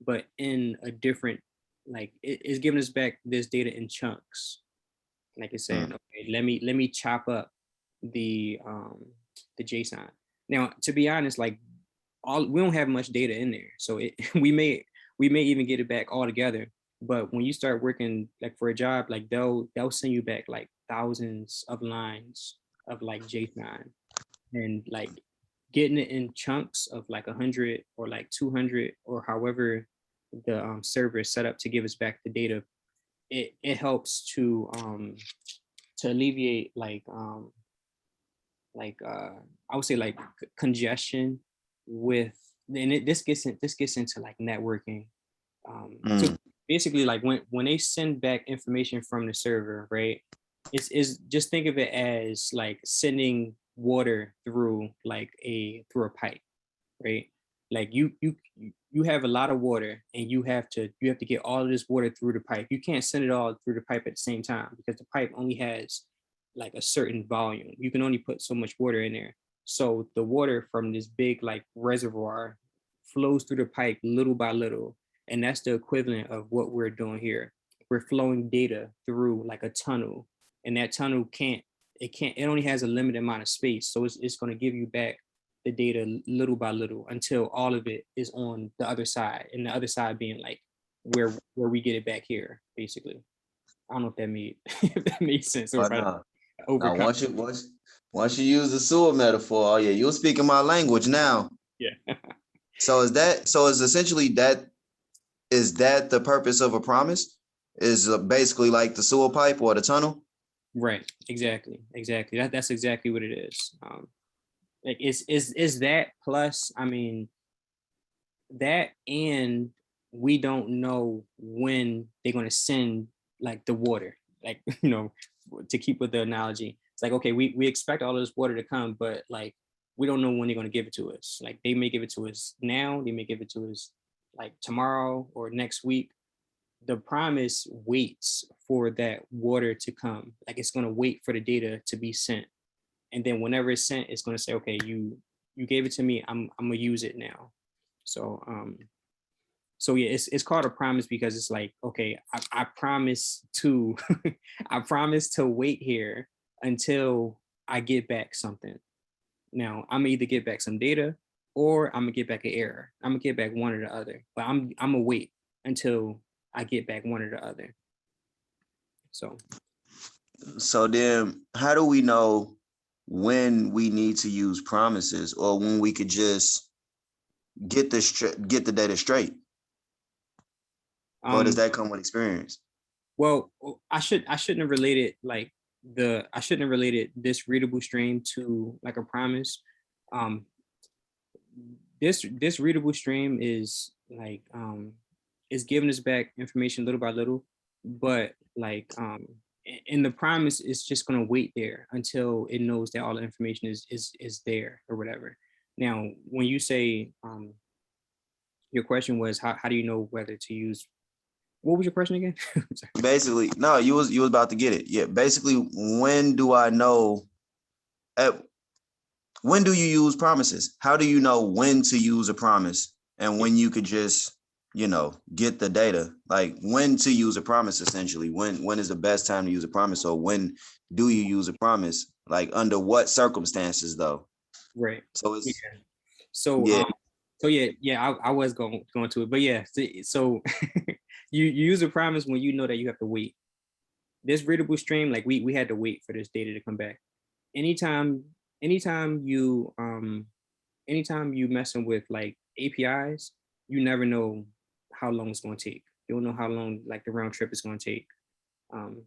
Speaker 1: but in a different, like it's giving us back this data in chunks. Like it's saying, okay, let me chop up the JSON. Now, to be honest, like we don't have much data in there, so we may even get it back all together. But when you start working like for a job, like they'll send you back like thousands of lines of like JSON, and like getting it in chunks of like 100 or like 200 or however the server is set up to give us back the data. It helps to alleviate like I would say like congestion with, and this gets into like networking. So basically like when they send back information from the server, right? It's just think of it as like sending water through like through a pipe, right? Like you have a lot of water and you have to get all of this water through the pipe. You can't send it all through the pipe at the same time because the pipe only has like a certain volume. You can only put so much water in there. So the water from this big like reservoir flows through the pipe little by little. And that's the equivalent of what we're doing here. We're flowing data through like a tunnel, and that tunnel it only has a limited amount of space. So it's going to give you back the data little by little until all of it is on the other side, and the other side being like where we get it back here, basically. I don't know if that made sense. Or
Speaker 3: Now, once you use the sewer metaphor, oh yeah, you're speaking my language now.
Speaker 1: Yeah.
Speaker 3: So is essentially that, is that the purpose of a promise? Is basically like the sewer pipe or the tunnel?
Speaker 1: Right. Exactly. That's exactly what it is. Like is that plus, I mean, that, and we don't know when they're going to send like the water, like, to keep with the analogy. It's like, okay, we expect all this water to come, but like, we don't know when they're going to give it to us. Like they may give it to us now, they may give it to us like tomorrow or next week. The promise waits for that water to come. Like it's going to wait for the data to be sent. And then whenever it's sent, it's going to say, okay, you gave it to me. I'm going to use it now. So, so yeah, it's called a promise because it's like, okay, I promise to, I promise to wait here until I get back something. Now I'm gonna either get back some data or I'm gonna get back an error. I'm gonna get back one or the other, but I'm gonna wait until I get back one or the other. So
Speaker 3: then how do we know when we need to use promises or when we could just get the data straight? Or does that come with experience?
Speaker 1: Well, I shouldn't have related like I shouldn't have related this readable stream to like a promise. This readable stream is like is giving us back information little by little, but like in the promise, it's just gonna wait there until it knows that all the information is there or whatever. Now, when you say your question was how do you know whether to use, what was your question again?
Speaker 3: Basically, no, you was about to get it. Yeah, basically, when do I know? When do you use promises? How do you know when to use a promise and when you could just, get the data? Like when to use a promise, essentially. When is the best time to use a promise, or when do you use a promise? Like under what circumstances, though?
Speaker 1: Right.
Speaker 3: So it's
Speaker 1: yeah. So I was going to it, but yeah. So you use a promise when you know that you have to wait. this readable stream, like we had to wait for this data to come back. Anytime, anytime you anytime you messing with like APIs, you never know how long it's going to take. You don't know how long like the round trip is going to take. Um,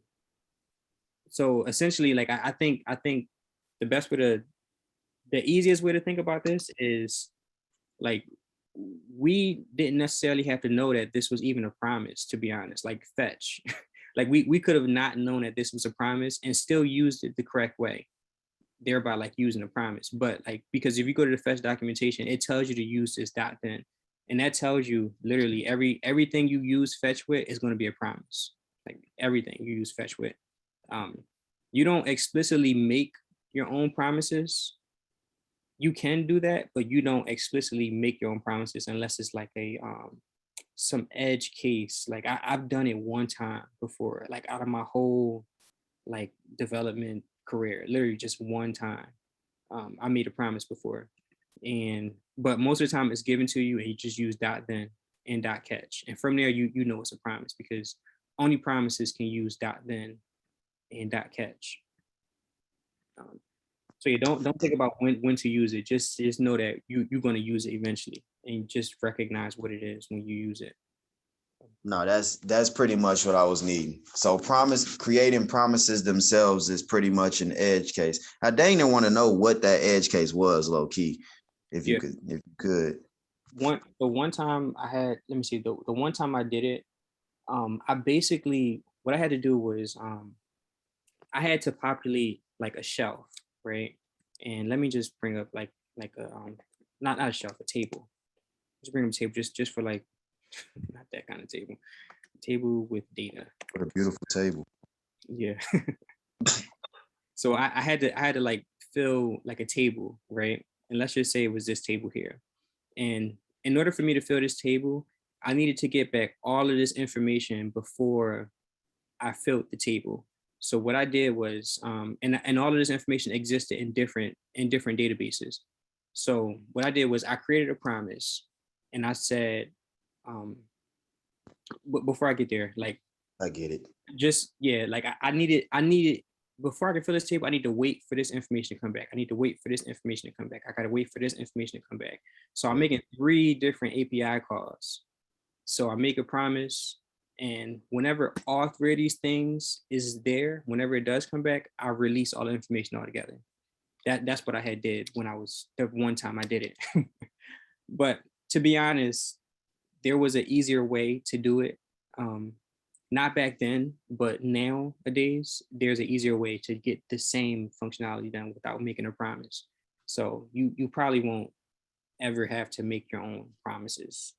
Speaker 1: so essentially, like I think the best way to the easiest way to think about this is like we didn't necessarily have to know that this was even a promise, to be honest. Like fetch, like we could have not known that this was a promise and still used it the correct way, thereby like using a promise. But like because if you go to the fetch documentation, it tells you to use this dot then, and that tells you literally everything you use fetch with is going to be a promise. Like everything you use fetch with. Um, you don't explicitly make your own promises. You can do that, but you don't explicitly make your own promises unless it's like a some edge case. Like I've done it one time before, like out of my whole like development career, literally just one time. I made a promise before, and but most of the time it's given to you, and you just use dot then and dot catch, and from there you know it's a promise because only promises can use dot then and dot catch. Um, so you don't think about when to use it. Just know that you're going to use it eventually, and just recognize what it is when you use it.
Speaker 3: No, that's pretty much what I was needing. So creating promises themselves is pretty much an edge case. I dang near want to know what that edge case was, low key, if you
Speaker 1: Yeah.
Speaker 3: could.
Speaker 1: The one time I had, let me see, the one time I did it, I basically what I had to do was I had to populate like a shelf, right? And let me just bring up like a not a shelf, a table. Just bring up a table just for like not that kind of table. Table with data.
Speaker 3: What a beautiful table.
Speaker 1: Yeah. So I had to like fill like a table, right? And let's just say it was this table here. And in order for me to fill this table, I needed to get back all of this information before I filled the table. So what I did was, and all of this information existed in different databases. So what I did was I created a promise, and I said, um, but before I get there, like
Speaker 3: I get it.
Speaker 1: just yeah, like I needed before I can fill this table, I need to wait for this information to come back. I need to wait for this information to come back. I gotta wait for this information to come back. So I'm making 3 different API calls. So I make a promise, and whenever all 3 of these things is there, whenever it does come back, I release all the information all together. That's what I had did when I was the one time I did it. But to be honest, there was an easier way to do it. Um, not back then, but nowadays, there's an easier way to get the same functionality done without making a promise. So you probably won't ever have to make your own promises.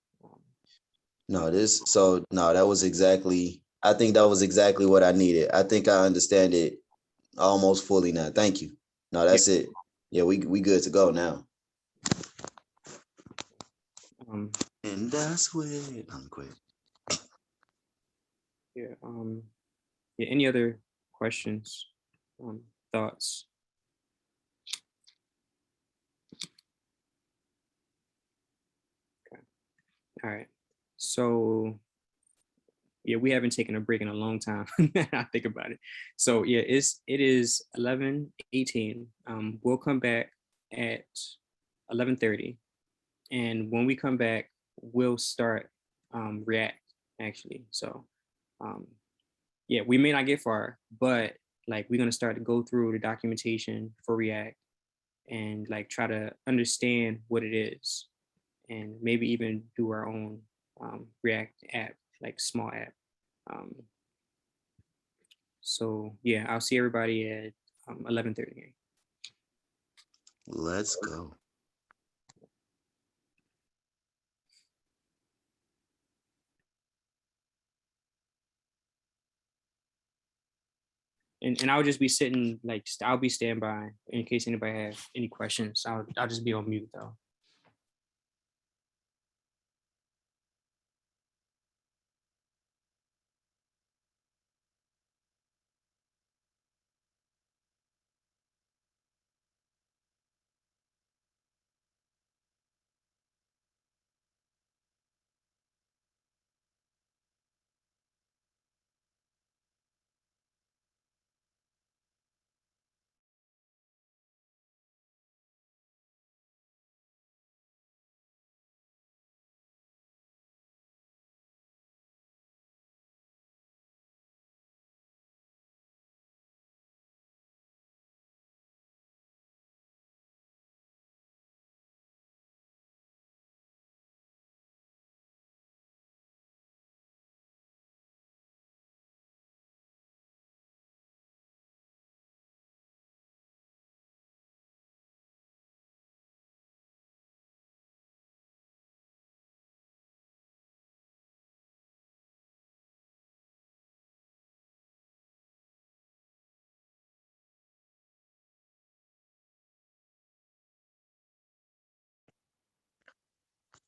Speaker 3: That was exactly, I think that was exactly what I needed. I think I understand it almost fully now. Thank you. No,
Speaker 1: Yeah.
Speaker 3: that's it. Yeah, we good to go now.
Speaker 1: Um,
Speaker 3: And that's where I'm quick.
Speaker 1: yeah. Yeah. Any other questions? Thoughts? Okay. All right. So yeah, we haven't taken a break in a long time. I think about it. So yeah, it is 11:18. We'll come back at 11:30, and when we come back, we'll start React actually. So um, yeah, we may not get far, but like we're gonna start to go through the documentation for React and like try to understand what it is, and maybe even do our own React app, like small app. Um, so yeah, I'll see everybody at 11:30.
Speaker 3: Let's go.
Speaker 1: And I'll just be sitting like I'll be standby in case anybody have any questions. I'll just be on mute though.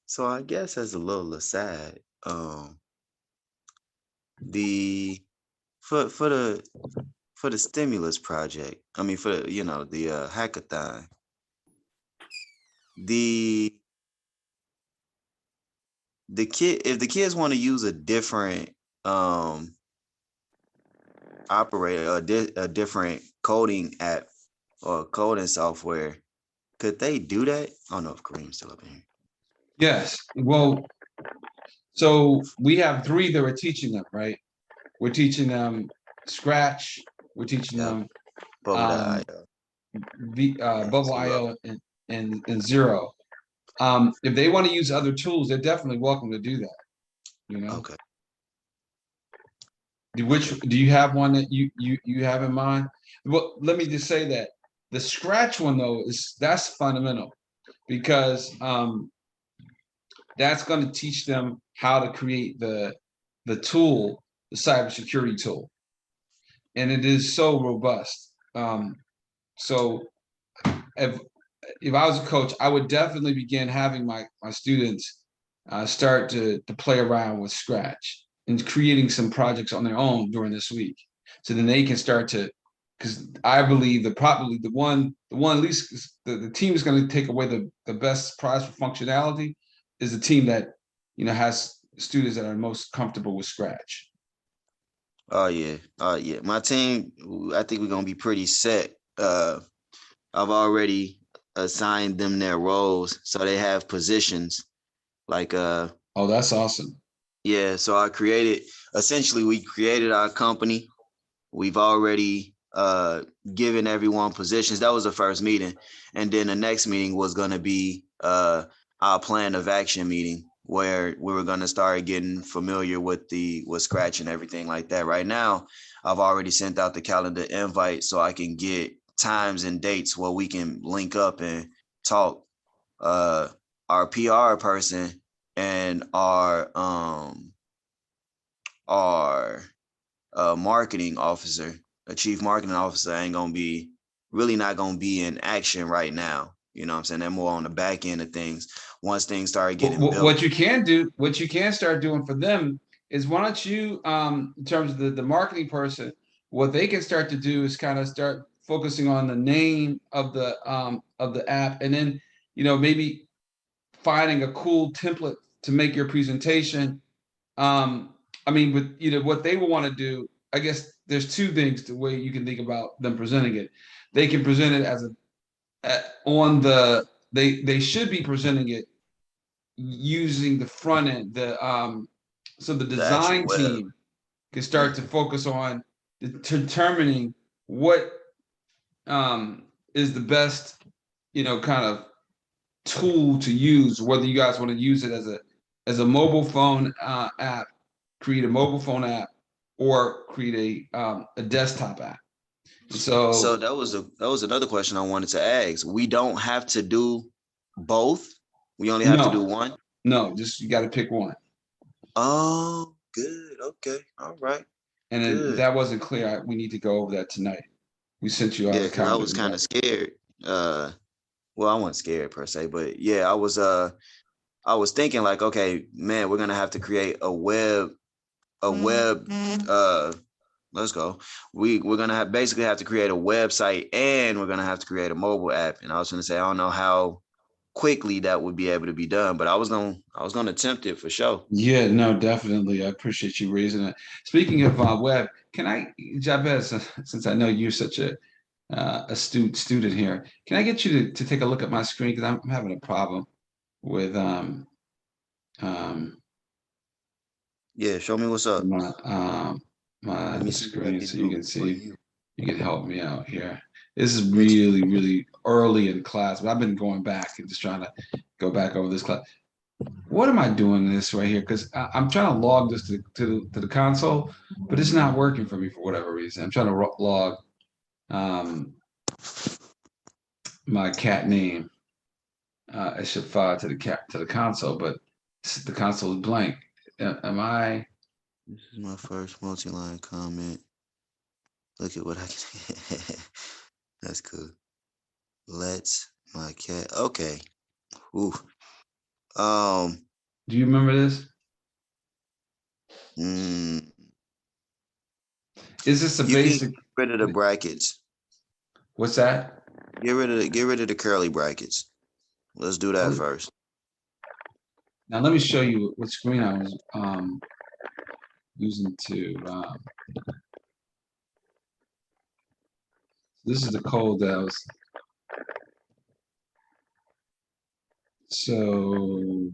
Speaker 3: So I guess as a little aside, the for the stimulus project, I mean for the, the hackathon, the if the kids want to use a different operator, a different coding app or coding software, could they do that? I don't know if Kareem's still up in here.
Speaker 4: Yes. Well, so we have three that we're teaching them, right? We're teaching them Scratch. We're teaching
Speaker 3: Yep.
Speaker 4: them
Speaker 3: Bubble.io.
Speaker 4: Bubble IO and Zero. If they want to use other tools, they're definitely welcome to do that. You know.
Speaker 3: Okay.
Speaker 4: Which do you have one that you have in mind? Well, let me just say that the Scratch one though that's fundamental because that's going to teach them how to create the tool, the cybersecurity tool, and it is so robust. So if I was a coach, I would definitely begin having my students start to play around with Scratch and creating some projects on their own during this week, so then they can start to. Because I believe that probably the one at least the team is going to take away the best prize for functionality is the team that has students that are most comfortable with Scratch.
Speaker 3: Oh yeah. My team, I think we're gonna be pretty set. I've already assigned them their roles, so they have positions. Like
Speaker 4: Oh, that's awesome.
Speaker 3: yeah, so we created our company. We've already given everyone positions. That was the first meeting. And then the next meeting was gonna be our plan of action meeting where we were gonna start getting familiar with Scratch and everything like that. Right now, I've already sent out the calendar invite so I can get times and dates where we can link up and talk. Our PR person and our marketing officer, a chief marketing officer, ain't gonna be not gonna be in action right now. You know what I'm saying? They're more on the back end of things. Once things start getting built.
Speaker 4: What you can do, what you can start doing for them is why don't you, in terms of the marketing person, what they can start to do is kind of start focusing on the name of the app, and then maybe finding a cool template to make your presentation. I mean, with what they will want to do, I guess there's two things the way you can think about them presenting it. They can present it as they should be presenting it using the front end. So the
Speaker 3: The actual
Speaker 4: design
Speaker 3: web.
Speaker 4: team can start to focus on determining what is the best, kind of tool to use. Whether you guys want to use it as a mobile phone app, create a mobile phone app, or create a desktop app.
Speaker 3: So that was another question I wanted to ask. We don't have to do both. We only have to do one.
Speaker 4: No, just you got to pick one.
Speaker 3: Oh, good. Okay. All right.
Speaker 4: And then that wasn't clear. We need to go over that tonight. We sent you all the
Speaker 3: because I was kind of scared. Well, I wasn't scared per se, but yeah, I was thinking like, okay, man, we're gonna have to create a web. Let's go. We're gonna basically have to create a website, and we're gonna have to create a mobile app. And I was gonna say, I don't know how quickly that would be able to be done, but I was gonna attempt it for sure.
Speaker 4: Yeah, no, definitely. I appreciate you raising it. Speaking of web, can I, Jabez, since I know you're such a astute student here, can I get you to take a look at my screen, because I'm having a problem with
Speaker 3: Yeah, show me what's up.
Speaker 4: my screen, so you can see. You can help me out here. This is
Speaker 3: What you-
Speaker 4: really, really early in class, but I've been going back and just trying to go back over this class. What am I doing this right here? Because I'm trying to log this to the console, but it's not working for me for whatever reason. I'm trying to log my cat name. It should file to the console, but the console is blank. Am I?
Speaker 3: This is my first multi-line comment. Look at what I can. That's cool. Let's my cat. Okay. Ooh.
Speaker 4: Do you remember this?
Speaker 3: mm,
Speaker 4: Is this a
Speaker 3: you can
Speaker 4: basic?
Speaker 3: get rid of the brackets.
Speaker 4: What's that?
Speaker 3: Get rid of the curly brackets. Let's do that first.
Speaker 4: Now let me show you what screen I was using to. This is the code that I was. So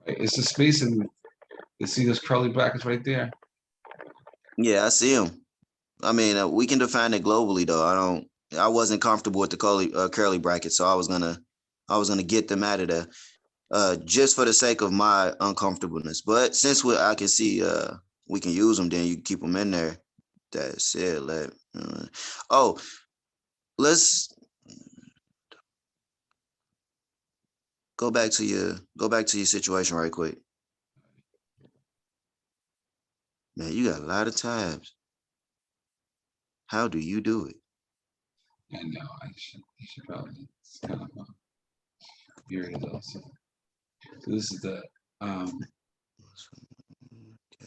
Speaker 4: it's just basically. You see those curly brackets right there?
Speaker 3: Yeah, I see them. I mean, we can define it globally though. I wasn't comfortable with the curly brackets, so I was gonna get them out of there, just for the sake of my uncomfortableness. But since I can see we can use them, then you keep them in there. That's it. Let's go back to your situation right quick. Man, you got a lot of tabs. How do you do it?
Speaker 4: I know. I should probably. It's kind of here it is also. So this is the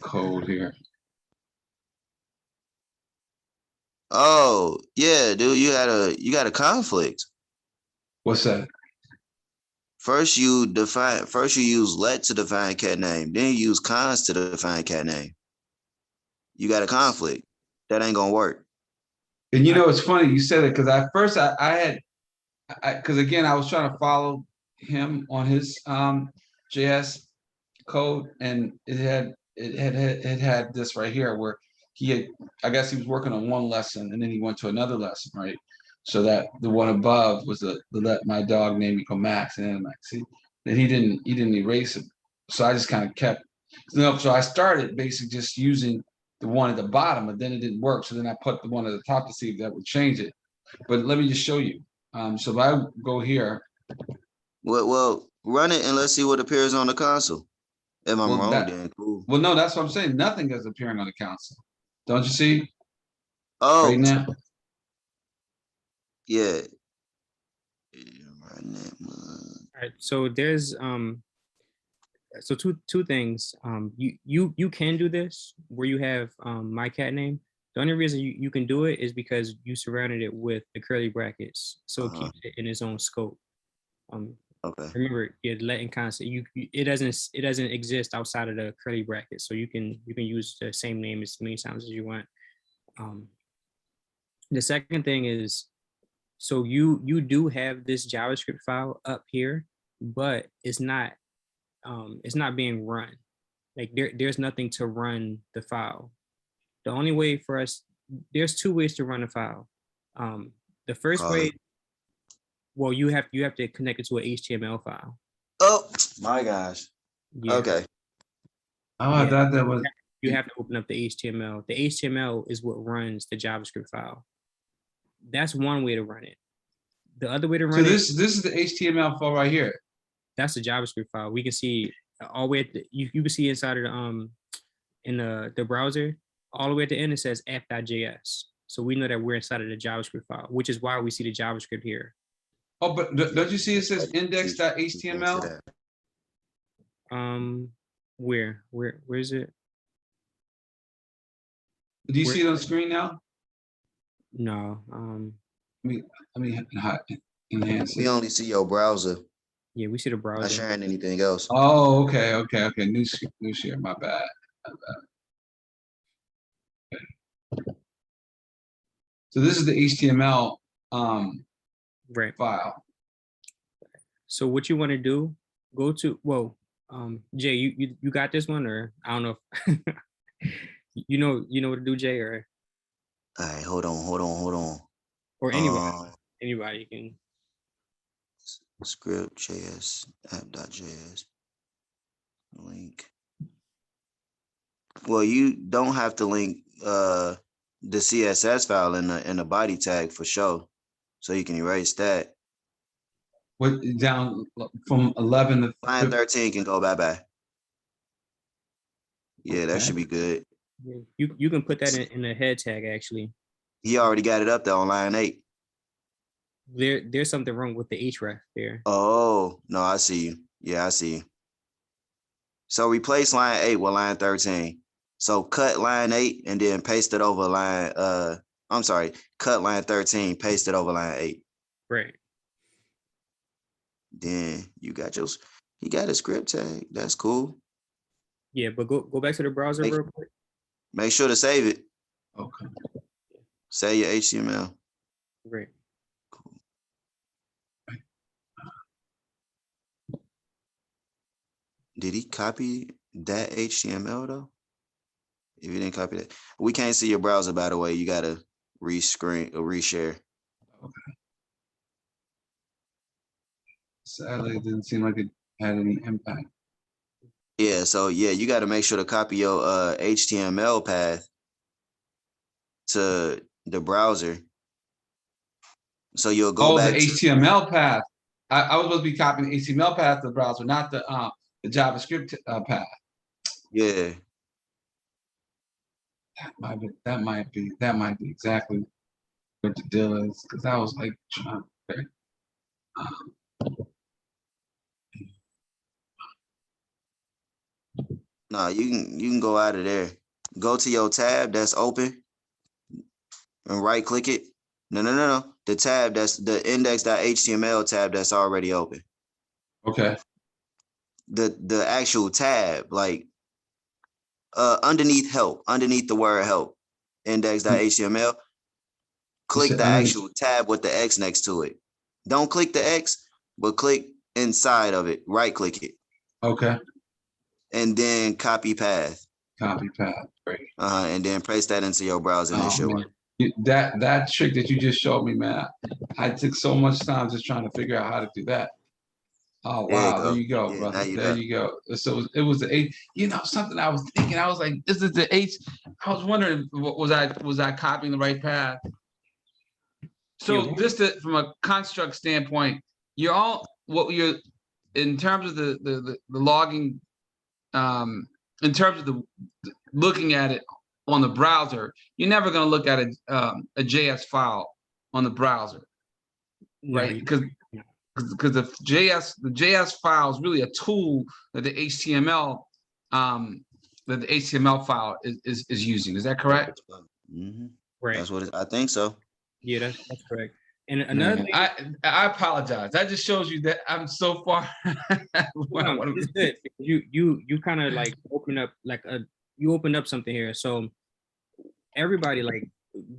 Speaker 4: code here.
Speaker 3: Oh yeah, dude, you got a conflict.
Speaker 4: What's that?
Speaker 3: First you use let to define cat name, then you use cons to define cat name. You got a conflict. That ain't gonna work.
Speaker 4: And you know, it's funny you said it because at first I had, because again, I was trying to follow him on his JS code, and it had this right here where he had, I guess he was working on one lesson and then he went to another lesson, right? So that the one above was the let my dog name equal Max, and then Max. See, and he didn't erase it. So I just kind of kept, so I started basically just using the one at the bottom, but then it didn't work. So then I put the one at the top to see if that would change it. But let me just show you. So if I go here.
Speaker 3: Well, run it and let's see what appears on the console. If I'm wrong, then cool.
Speaker 4: Well, no, that's what I'm saying. Nothing is appearing on the console. Don't you see?
Speaker 3: Oh,
Speaker 4: right now.
Speaker 3: Yeah.
Speaker 1: All right. So there's so two things. You can do this where you have my cat name. The only reason you can do it is because you surrounded it with the curly brackets, so it keeps it in its own scope.
Speaker 3: Okay.
Speaker 1: Remember, letting concept. It doesn't exist outside of the curly brackets, so you can use the same name as many times as you want. The second thing is, so you do have this JavaScript file up here, but it's not being run. Like there's nothing to run the file. The only way for us, there's two ways to run a file. The first way, well, you have to connect it to an HTML file.
Speaker 3: Oh my gosh. Yeah. Okay.
Speaker 4: Oh, I thought that was.
Speaker 1: You have to open up the HTML. The HTML is what runs the JavaScript file. That's one way to run it. The other way to run
Speaker 4: this is the HTML file right here.
Speaker 1: That's the JavaScript file. We can see all the way at you can see inside of the in the browser, all the way at the end it says app.js. So we know that we're inside of the JavaScript file, which is why we see the JavaScript here.
Speaker 4: Oh, but don't you see it says index.html?
Speaker 1: Where is it?
Speaker 4: Do you see it on the screen now?
Speaker 1: No.
Speaker 4: I mean, enhance it.
Speaker 3: We only see your browser.
Speaker 1: Yeah, we see the browser.
Speaker 3: Not sharing anything else.
Speaker 4: Oh, okay. New share. My bad. Okay. So this is the HTML
Speaker 1: right
Speaker 4: file.
Speaker 1: So what you want to do? Go to Jay. You got this one, or I don't know. If you know what to do, Jay, or.
Speaker 3: All right, hold on.
Speaker 1: Or anybody can.
Speaker 3: Script JS app.js link. Well, you don't have to link the CSS file in the body tag for sure, so you can erase that.
Speaker 4: What down from 11 to
Speaker 3: line 13 can go bye. Yeah, that should be good.
Speaker 1: You can put that in the head tag actually.
Speaker 3: He already got it up there on line 8.
Speaker 1: there's something wrong with the href there.
Speaker 3: Oh, no, I see you. Yeah, I see you. So replace line 8 with line 13. So cut line 8 and then paste it over line, I'm sorry, cut line 13, paste it over line 8.
Speaker 1: Right.
Speaker 3: Then you got a script tag. That's cool.
Speaker 1: Yeah, but go back to the browser real quick.
Speaker 3: Make sure to save it.
Speaker 4: Okay.
Speaker 3: Save your HTML.
Speaker 1: Right.
Speaker 3: Cool. Did he copy that HTML though? If you didn't copy that, we can't see your browser, by the way. You gotta rescreen or reshare.
Speaker 4: Okay. Sadly, it didn't seem like it had any impact.
Speaker 3: Yeah, so yeah, you got to make sure to copy your HTML path to the browser. So you'll go back
Speaker 4: the HTML path. I was supposed to be copying the HTML path to the browser, not the JavaScript path.
Speaker 3: Yeah.
Speaker 4: That might be exactly what the deal is, because I was like trying to
Speaker 3: No, you can go out of there. Go to your tab that's open and right click it. No. The tab that's the index.html tab that's already open.
Speaker 4: Okay.
Speaker 3: The actual tab, like underneath help, underneath the word help, index.html. Click the actual tab with the X next to it. Don't click the X, but click inside of it. Right click it.
Speaker 4: Okay.
Speaker 3: And then copy path.
Speaker 4: Copy path. Great.
Speaker 3: And then paste that into your browser and it should work.
Speaker 4: That trick that you just showed me, man, I took so much time just trying to figure out how to do that. Oh wow, there you go, brother. There you go. So it was the H. You know, something I was thinking. I was like, "This is the H." I was wondering, was I copying the right path? So just from a construct standpoint, you're all what you're in terms of the logging, in terms of the looking at it on the browser. You're never going to look at a JS file on the browser, right? Because the JS file is really a tool that the HTML file is using. Is that correct?
Speaker 3: Mm-hmm.
Speaker 1: Right.
Speaker 3: That's what I think so.
Speaker 1: Yeah, that's correct. And another thing,
Speaker 4: I apologize. That just shows you that I'm so far.
Speaker 1: It's good. You kind of like open up something here. So everybody, like,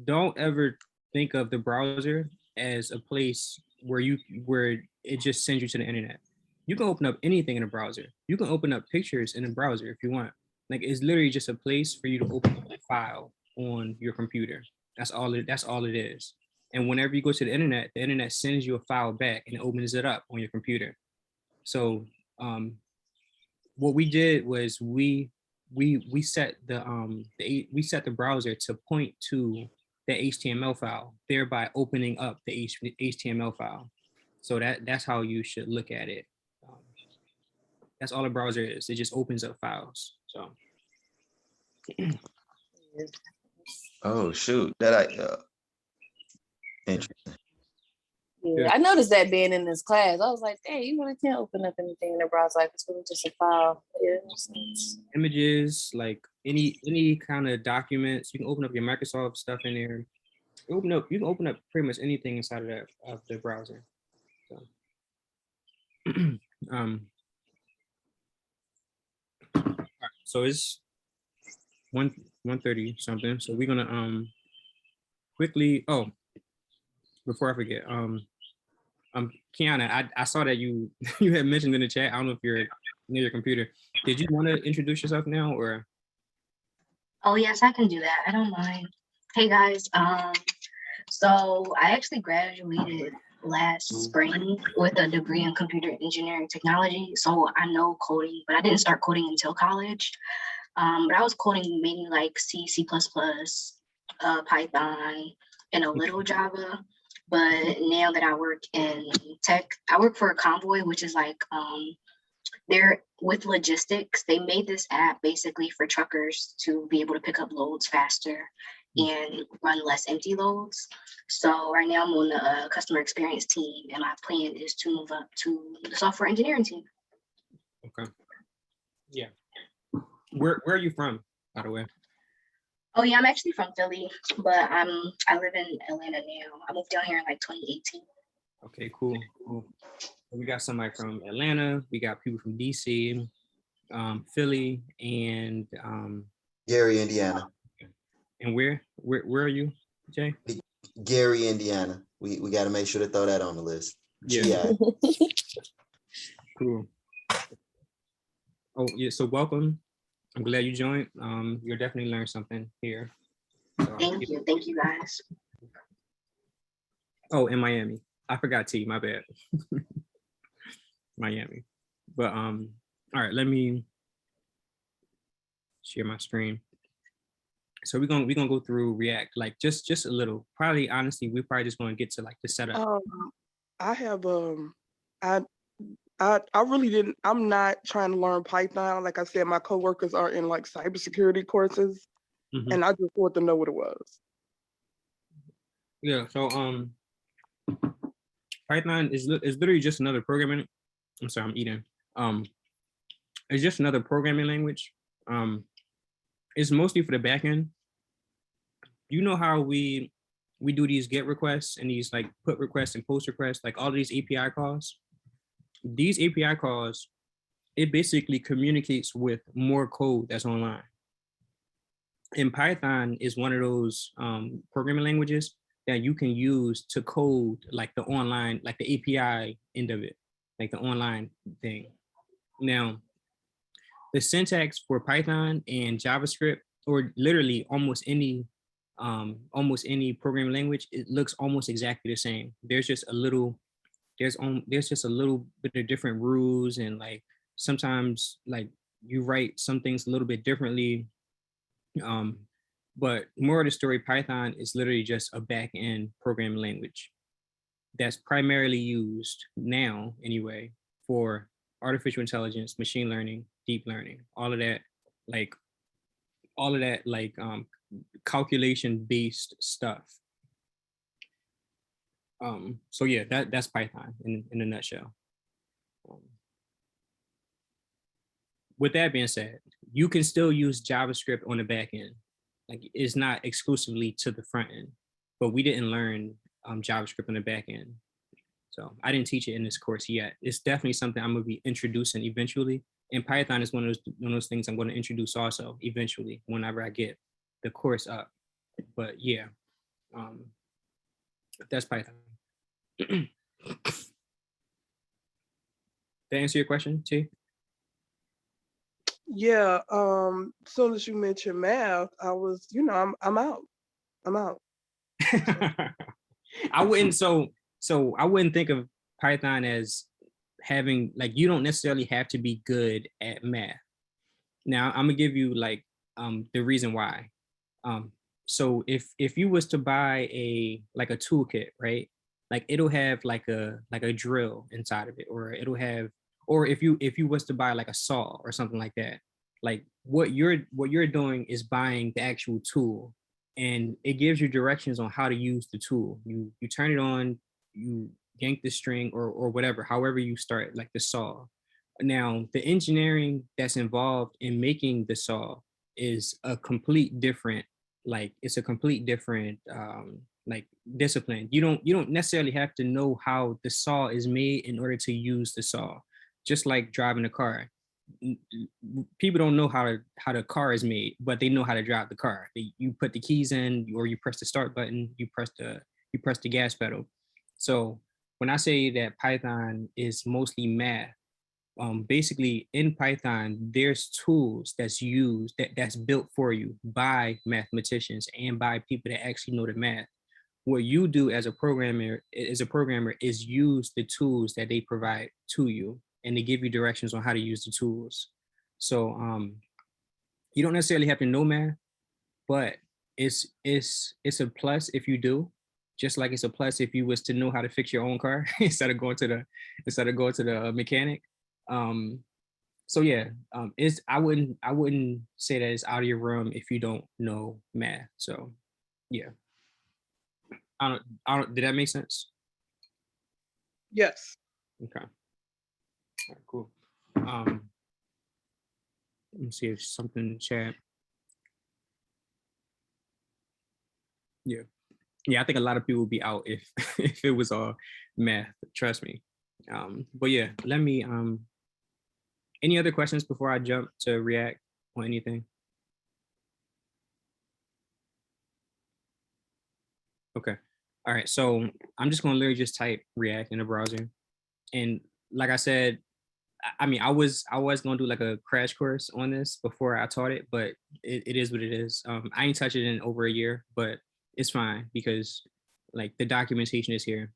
Speaker 1: don't ever think of the browser as a place where it just sends you to the internet. You can open up anything in a browser. You can open up pictures in a browser if you want. Like, it's literally just a place for you to open up a file on your computer. That's all it is. And whenever you go to the internet sends you a file back and opens it up on your computer. So what we did was we set the browser to point to the HTML file, thereby opening up the HTML file. So that's how you should look at it. That's all a browser is. It just opens up files. So.
Speaker 3: Oh shoot! Interesting.
Speaker 5: Yeah, I noticed that being in this class. I was like, hey, you really can't open up anything in the browser. Like, it's really just a file. Yeah, it makes sense.
Speaker 1: Images, like any kind of documents, you can open up your Microsoft stuff in there. You can open up pretty much anything inside of the browser. So, so it's 1:30 something. So we're gonna quickly. Oh, before I forget, Kiana, I saw that you had mentioned in the chat. I don't know if you're near your computer. Did you want to introduce yourself now, or?
Speaker 6: Oh yes, I can do that. I don't mind. Hey guys, so I actually graduated last spring with a degree in computer engineering technology. So I know coding, but I didn't start coding until college. But I was coding mainly like C, C++, Python, and a little Java. But now that I work in tech, I work for a Convoy, which is like, they're with logistics. They made this app basically for truckers to be able to pick up loads faster. and run less empty loads. So right now I'm on the customer experience team, and my plan is to move up to the software engineering team.
Speaker 1: Okay. Yeah. Where are you from, by the way?
Speaker 6: Oh yeah, I'm actually from Philly, but I live in Atlanta now. I moved down here in like 2018.
Speaker 1: Okay, cool. We got somebody from Atlanta. We got people from DC, Philly, and
Speaker 3: Gary, Indiana.
Speaker 1: and where are you, Jay?
Speaker 3: Gary, Indiana. We got to make sure to throw that on the list.
Speaker 1: Yeah.
Speaker 3: GI.
Speaker 1: Cool. Oh yeah. So welcome. I'm glad you joined. You'll definitely learn something here. So,
Speaker 6: Thank you guys.
Speaker 1: Oh, in Miami. I forgot T, my bad. Miami. But all right, let me share my screen. So we're gonna go through React, like just a little. Probably honestly, we're probably just gonna get to like the setup.
Speaker 7: I have I really didn't. I'm not trying to learn Python. Like I said, my coworkers are in like cybersecurity courses, and I just wanted to know what it was.
Speaker 1: Yeah. So Python is literally just another programming. I'm sorry, I'm eating. It's just another programming language. It's mostly for the back end. You know how we do these GET requests and these like put requests and post requests, like all these API calls. These API calls, it basically communicates with more code that's online. And Python is one of those programming languages that you can use to code like the online, like the API end of it, like the online thing. Now, the syntax for Python and JavaScript, or literally almost any programming language, it looks almost exactly the same. There's just a little bit of different rules, and like sometimes like you write some things a little bit differently. But more of the story, Python is literally just a back end programming language that's primarily used now anyway for artificial intelligence, machine learning, deep learning, all of that calculation based stuff. So yeah, that's Python in a nutshell. With that being said, you can still use JavaScript on the back end. Like it's not exclusively to the front end, but we didn't learn JavaScript on the back end. So I didn't teach it in this course yet. It's definitely something I'm gonna be introducing eventually. And Python is one of those things I'm gonna introduce also eventually whenever I get the course up. But yeah, that's Python. Did that answer your question, T?
Speaker 7: Yeah. As soon as you mentioned math, I was, I'm out. I'm out.
Speaker 1: I wouldn't. So I wouldn't think of Python as having like, you don't necessarily have to be good at math. Now I'm gonna give you like the reason why. So if you was to buy a toolkit, right? Like it'll have like a drill inside of it, or it'll have, or if you was to buy like a saw or something like that, like what you're doing is buying the actual tool, and it gives you directions on how to use the tool. You turn it on, you yank the string or whatever, however you start, like the saw. Now the engineering that's involved in making the saw is a complete different, like discipline. You don't necessarily have to know how the saw is made in order to use the saw. Just like driving a car, people don't know how the car is made, but they know how to drive the car. You put the keys in, or you press the start button, you press the gas pedal. So when I say that Python is mostly math, basically in Python, there's tools that's used that's built for you by mathematicians and by people that actually know the math. What you do as a programmer is use the tools that they provide to you, and they give you directions on how to use the tools. So you don't necessarily have to know math, but it's a plus if you do. Just like it's a plus if you was to know how to fix your own car instead of going to the mechanic. So yeah, I wouldn't say that it's out of your realm if you don't know math. So Yeah. I don't, did that make sense?
Speaker 7: Yes.
Speaker 1: Okay. All right, cool. Let me see if something in the chat. Yeah. Yeah, I think a lot of people would be out if if it was all math, trust me. But yeah, let me any other questions before I jump to React or anything? Okay. All right. So I'm just gonna literally just type React in the browser. And like I said, I mean, I was gonna do like a crash course on this before I taught it, but it is what it is. I ain't touched it in over a year, but it's fine because like the documentation is here.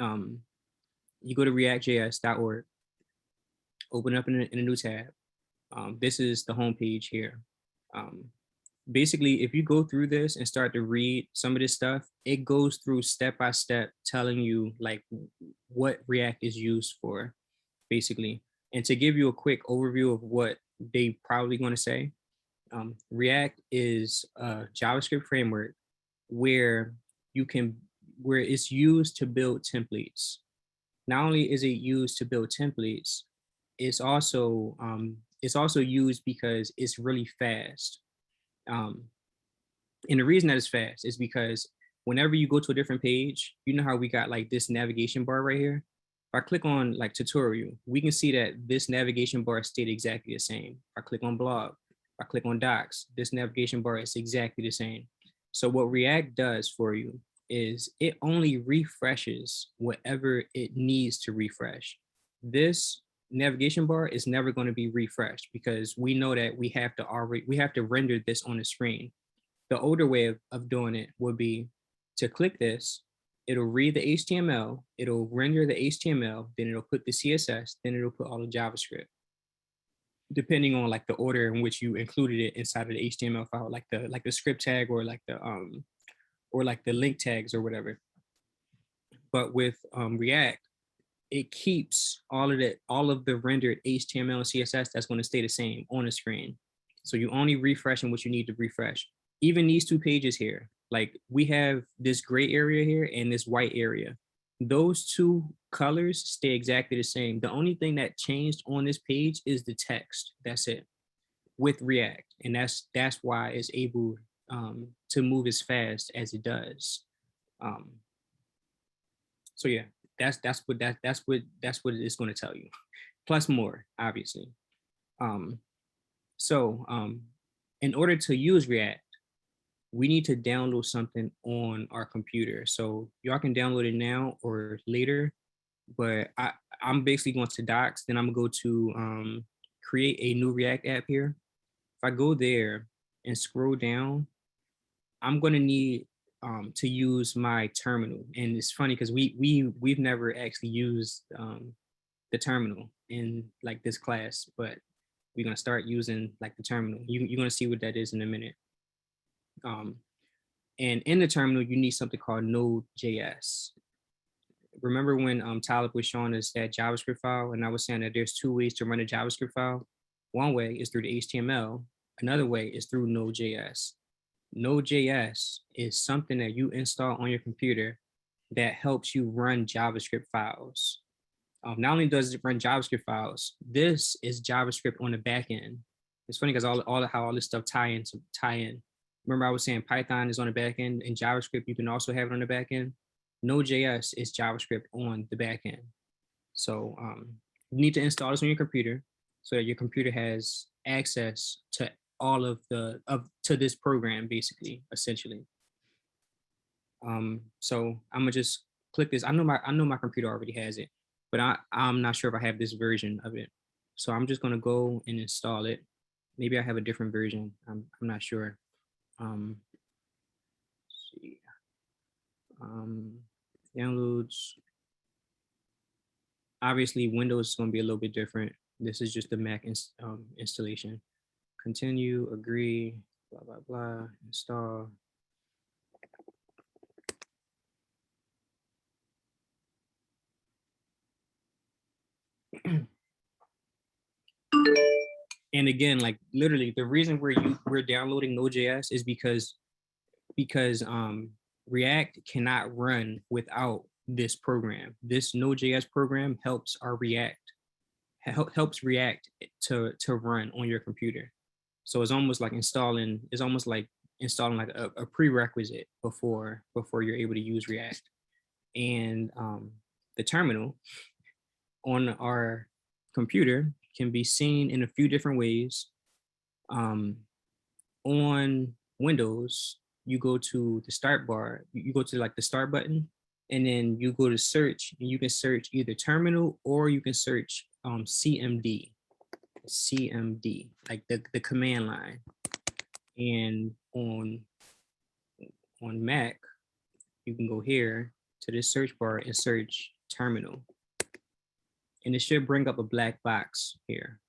Speaker 1: You go to reactjs.org, open up in a new tab. This is the homepage here. Basically, if you go through this and start to read some of this stuff, it goes through step by step telling you like what React is used for, basically. And to give you a quick overview of what they probably going to say, React is a JavaScript framework where where it's used to build templates. Not only is it used to build templates, it's also used because it's really fast. And the reason that it's fast is because whenever you go to a different page, you know how we got like this navigation bar right here? If I click on like tutorial, we can see that this navigation bar stayed exactly the same. If I click on blog, if I click on docs, this navigation bar is exactly the same. So what React does for you is it only refreshes whatever it needs to refresh. This navigation bar is never going to be refreshed because we know that we have to render this on the screen. The older way of doing it would be to click this, it'll read the HTML, it'll render the HTML, then it'll put the CSS, then it'll put all the JavaScript, depending on like the order in which you included it inside of the HTML file, like the script tag or like the link tags or whatever. But with React, it keeps all of the rendered HTML and CSS that's going to stay the same on the screen. So you only refreshing what you need to refresh. Even these two pages here, like we have this gray area here and this white area. Those two colors stay exactly the same. The only thing that changed on this page is the text. That's it with React. And that's why it's able to move as fast as it does. So yeah, that's what it's going to tell you. Plus more, obviously. In order to use React, we need to download something on our computer. So y'all can download it now or later, but I'm basically going to docs, then I'm gonna go to create a new React app here. If I go there and scroll down, I'm gonna need to use my terminal. And it's funny because we've never actually used the terminal in like this class, but we're gonna start using like the terminal. You're gonna see what that is in a minute. And in the terminal, you need something called Node.js. Remember when Talib was showing us that JavaScript file, and I was saying that there's two ways to run a JavaScript file. One way is through the HTML. Another way is through Node.js. Node.js is something that you install on your computer that helps you run JavaScript files. Not only does it run JavaScript files, this is JavaScript on the back end. It's funny because how all this stuff tie in. Remember I was saying Python is on the back end and JavaScript, you can also have it on the back end. Node.js is JavaScript on the back end. So you need to install this on your computer so that your computer has access to all of to this program, basically, essentially. So I'm gonna just click this. I know my computer already has it, but I'm not sure if I have this version of it. So I'm just gonna go and install it. Maybe I have a different version. I'm not sure. Let's see. Downloads. Obviously, Windows is going to be a little bit different. This is just the Mac installation. Continue, agree, blah, blah, blah, install. And again, like literally the reason we're downloading Node.js is because because React cannot run without this program. This Node.js program helps helps React to run on your computer. So it's almost like installing like a prerequisite before you're able to use React. And the terminal on our computer can be seen in a few different ways. On Windows, you go to the start bar, you go to like the start button, and then you go to search, and you can search either terminal or you can search CMD, like the command line. And on Mac, you can go here to the search bar and search terminal. And it should bring up a black box here.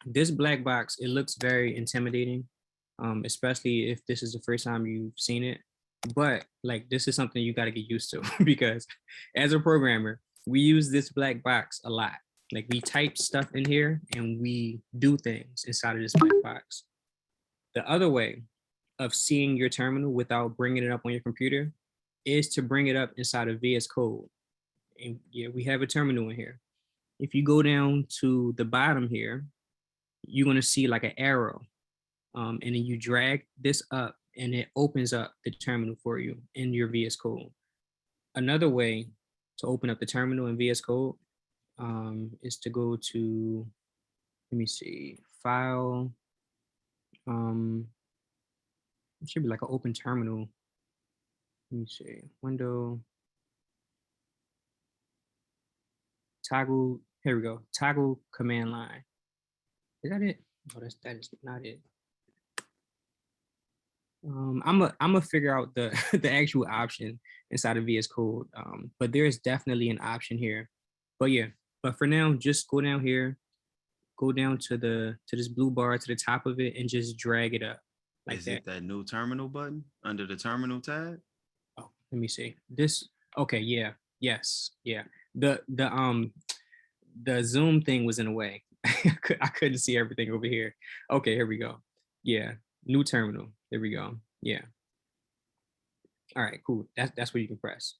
Speaker 1: This black box, it looks very intimidating, especially if this is the first time you've seen it. But like, this is something you got to get used to because as a programmer, we use this black box a lot. Like we type stuff in here and we do things inside of this black box. The other way of seeing your terminal without bringing it up on your computer is to bring it up inside of VS Code. And yeah, we have a terminal in here. If you go down to the bottom here, you're going to see like an arrow. And then you drag this up and it opens up the terminal for you in your VS Code. Another way to open up the terminal in VS Code is to go to, let me see, file. It should be like an open terminal. Let me see, window. Toggle, here we go, toggle command line. Is that it? Oh, that is not it. I'm gonna figure out the the actual option inside of VS Code, but there is definitely an option here. But yeah, but for now, just go down here, go down to this blue bar to the top of it, and just drag it up like that.
Speaker 2: Is it that new terminal button under the terminal tab?
Speaker 1: Oh, let me see this. Okay, yeah, yes, yeah. The Zoom thing was in the way. I couldn't see everything over here. Okay, here we go. Yeah, new terminal. There we go. Yeah. All right, cool. That's what you can press.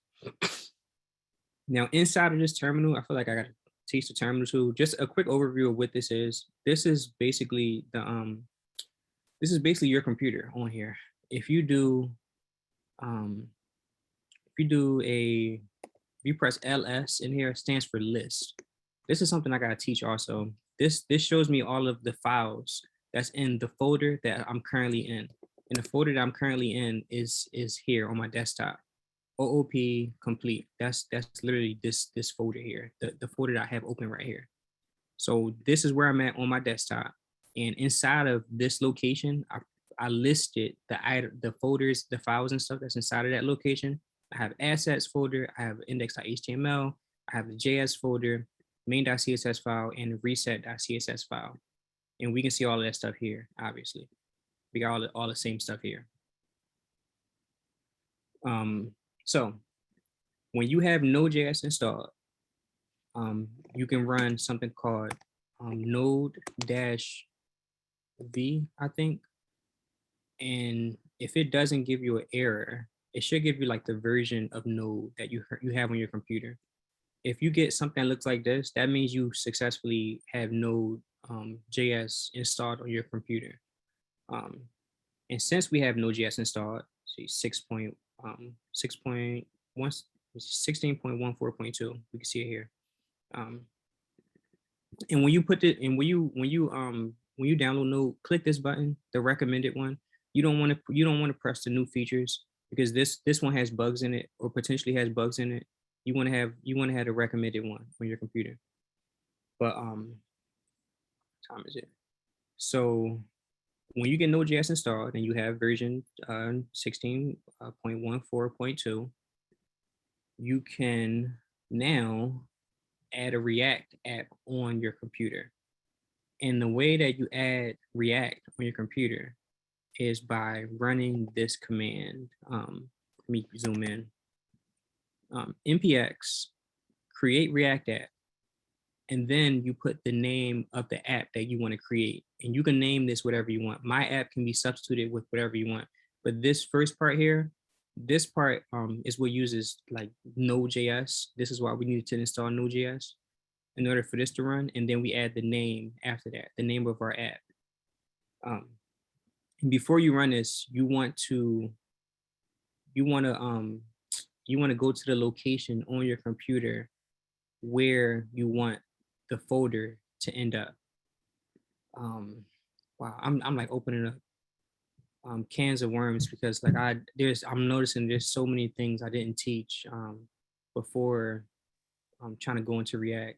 Speaker 1: Now inside of this terminal, I feel like I gotta teach the terminal tool. Just a quick overview of what this is. This is basically your computer on here. If you press LS in here, it stands for list. This is something I gotta teach also. This shows me all of the files that's in the folder that I'm currently in. And the folder that I'm currently in is here on my desktop. OOP complete. That's literally this folder here, the folder that I have open right here. So this is where I'm at on my desktop. And inside of this location, I listed the folders, the files and stuff that's inside of that location. I have assets folder, I have index.html, I have the JS folder, main.css file, and the reset.css file. And we can see all of that stuff here, obviously. We got all the same stuff here. So when you have Node.js installed, you can run something called node-v, I think. And if it doesn't give you an error, it should give you like the version of Node that you have on your computer. If you get something that looks like this, that means you successfully have Node.js installed on your computer. And since we have Node.js installed, see 16.14.2, we can see it here. And when you put it, and when you download Node, click this button, the recommended one. You don't want to press the new features because this one has bugs in it or potentially has bugs in it. You want to have the recommended one on your computer. But what time is it? So when you get Node.js installed and you have version 16.14.2, you can now add a React app on your computer. And the way that you add React on your computer is by running this command. Let me zoom in. npx create React app. And then you put the name of the app that you want to create. And you can name this whatever you want. My app can be substituted with whatever you want. But this first part here, this part is what uses like Node.js. This is why we need to install Node.js in order for this to run. And then we add the name after that, the name of our app. And before you run this, you want to go to the location on your computer where you want the folder to end up. Wow, I'm like opening up cans of worms because like I'm noticing there's so many things I didn't teach before I'm trying to go into React.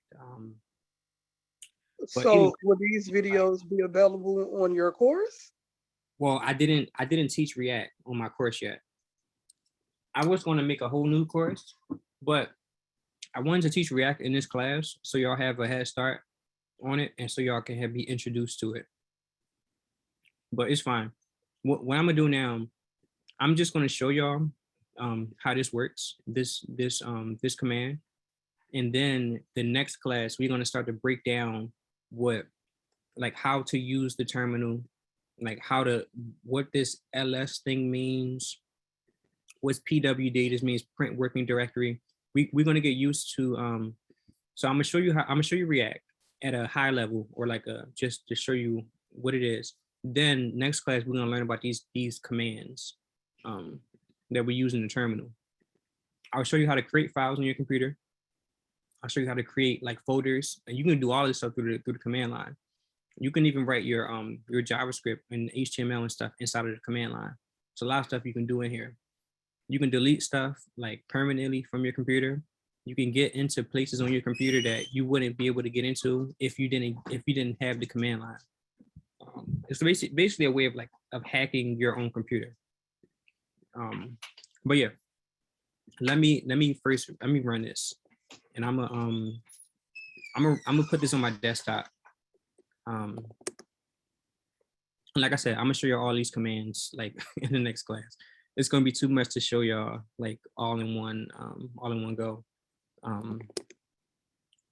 Speaker 1: But
Speaker 7: So
Speaker 1: anyway,
Speaker 7: will these videos be available on your course?
Speaker 1: well, I didn't teach React on my course yet. I was going to make a whole new course, but I wanted to teach React in this class so y'all have a head start on it and so y'all can be introduced to it. But it's fine. What I'm gonna do now, I'm just gonna show y'all how this works, this command, and then the next class we're gonna start to break down how to use the terminal, like what this ls thing means, what's pwd, this means print working directory. We're gonna get used to so I'm gonna show you React at a high level, or like just to show you what it is. Then next class we're gonna learn about these commands that we use in the terminal. I'll show you how to create files on your computer. I'll show you how to create like folders, and you can do all this stuff through the command line. You can even write your JavaScript and HTML and stuff inside of the command line. So a lot of stuff you can do in here. You can delete stuff like permanently from your computer. You can get into places on your computer that you wouldn't be able to get into if you didn't have the command line. It's basically a way of hacking your own computer. But yeah, let me run this, and I'm gonna put this on my desktop. Like I said, I'm gonna show you all these commands like in the next class. It's gonna be too much to show y'all like all in one go.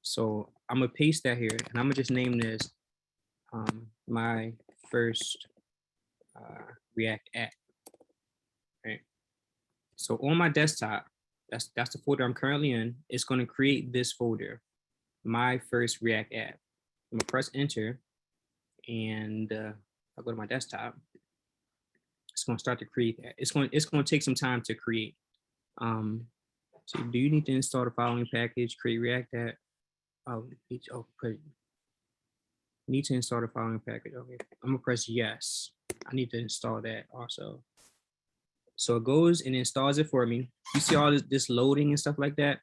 Speaker 1: So I'm gonna paste that here, and I'm gonna just name this my first React app. Right. So on my desktop, that's the folder I'm currently in. It's going to create this folder, my first React app. I'm gonna press enter, and I'll go to my desktop. It's going to start to create that. It's going to take some time to create. So do you need to install the following package? Create React app. Need to install the following package. Okay, I'm gonna press yes. I need to install that also. So it goes and installs it for me. You see all this loading and stuff like that.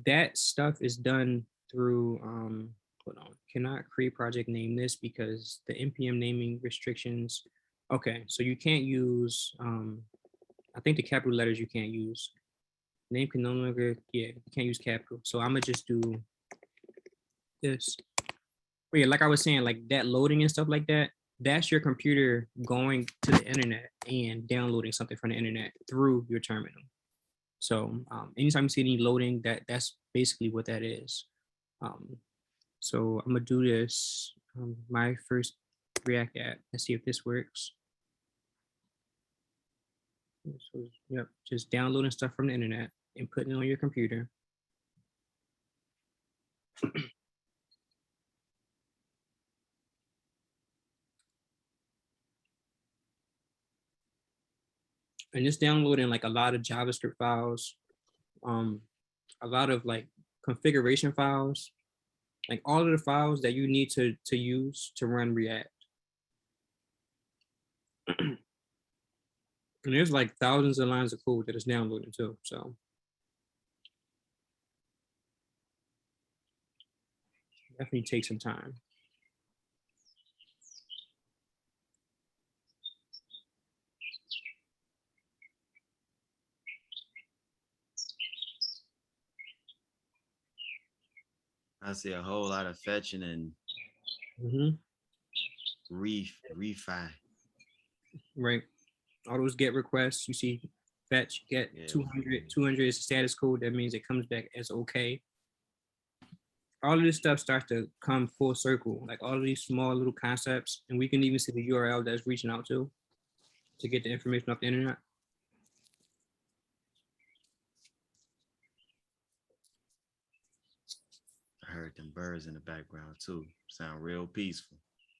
Speaker 1: That stuff is done through hold on. Cannot create project name this because the npm naming restrictions. Okay, so you can't use I think the capital letters you can't use. Name can no longer, yeah, you can't use capital. So I'm gonna just do this. But yeah, like I was saying, like that loading and stuff like that, that's your computer going to the internet and downloading something from the internet through your terminal. So anytime you see any loading, that's basically what that is. So I'm gonna do this, my first React app. Let's see if this works. So, yep, just downloading stuff from the internet and putting it on your computer. And just downloading like a lot of JavaScript files, a lot of like configuration files, like all of the files that you need to use to run React. And there's like thousands of lines of code that is downloading too. So definitely take some time.
Speaker 2: I see a whole lot of fetching and refi.
Speaker 1: Right. All those get requests, you see fetch, get, yeah. 200 is status code. That means it comes back as okay. All of this stuff starts to come full circle, like all of these small little concepts, and we can even see the URL that's reaching out to. to get the information off the internet?
Speaker 2: I heard them birds in the background too. Sound real peaceful.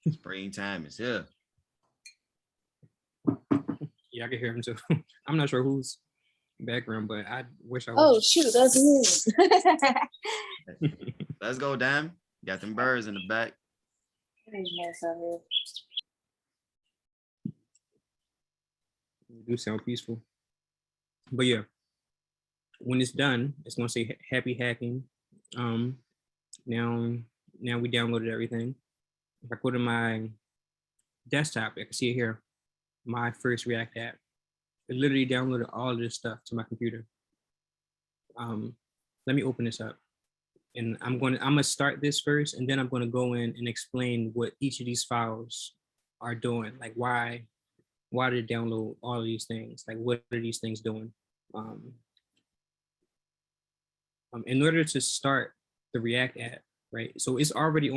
Speaker 2: Springtime is here.
Speaker 1: Yeah, I can hear him too. I'm not sure who's background, but I wish I
Speaker 5: Oh
Speaker 1: was.
Speaker 5: shoot, that's me.
Speaker 2: Let's go, damn. Got them birds in the back.
Speaker 1: It do sound peaceful. But yeah, when it's done, it's gonna say happy hacking. Now we downloaded everything. If I go to my desktop, I can see it here. My first React app. It literally downloaded all of this stuff to my computer. Let me open this up. And I'm gonna start this first, and then I'm gonna go in and explain what each of these files are doing. Like why did it download all of these things? Like what are these things doing? In order to start the React app, right? So it's already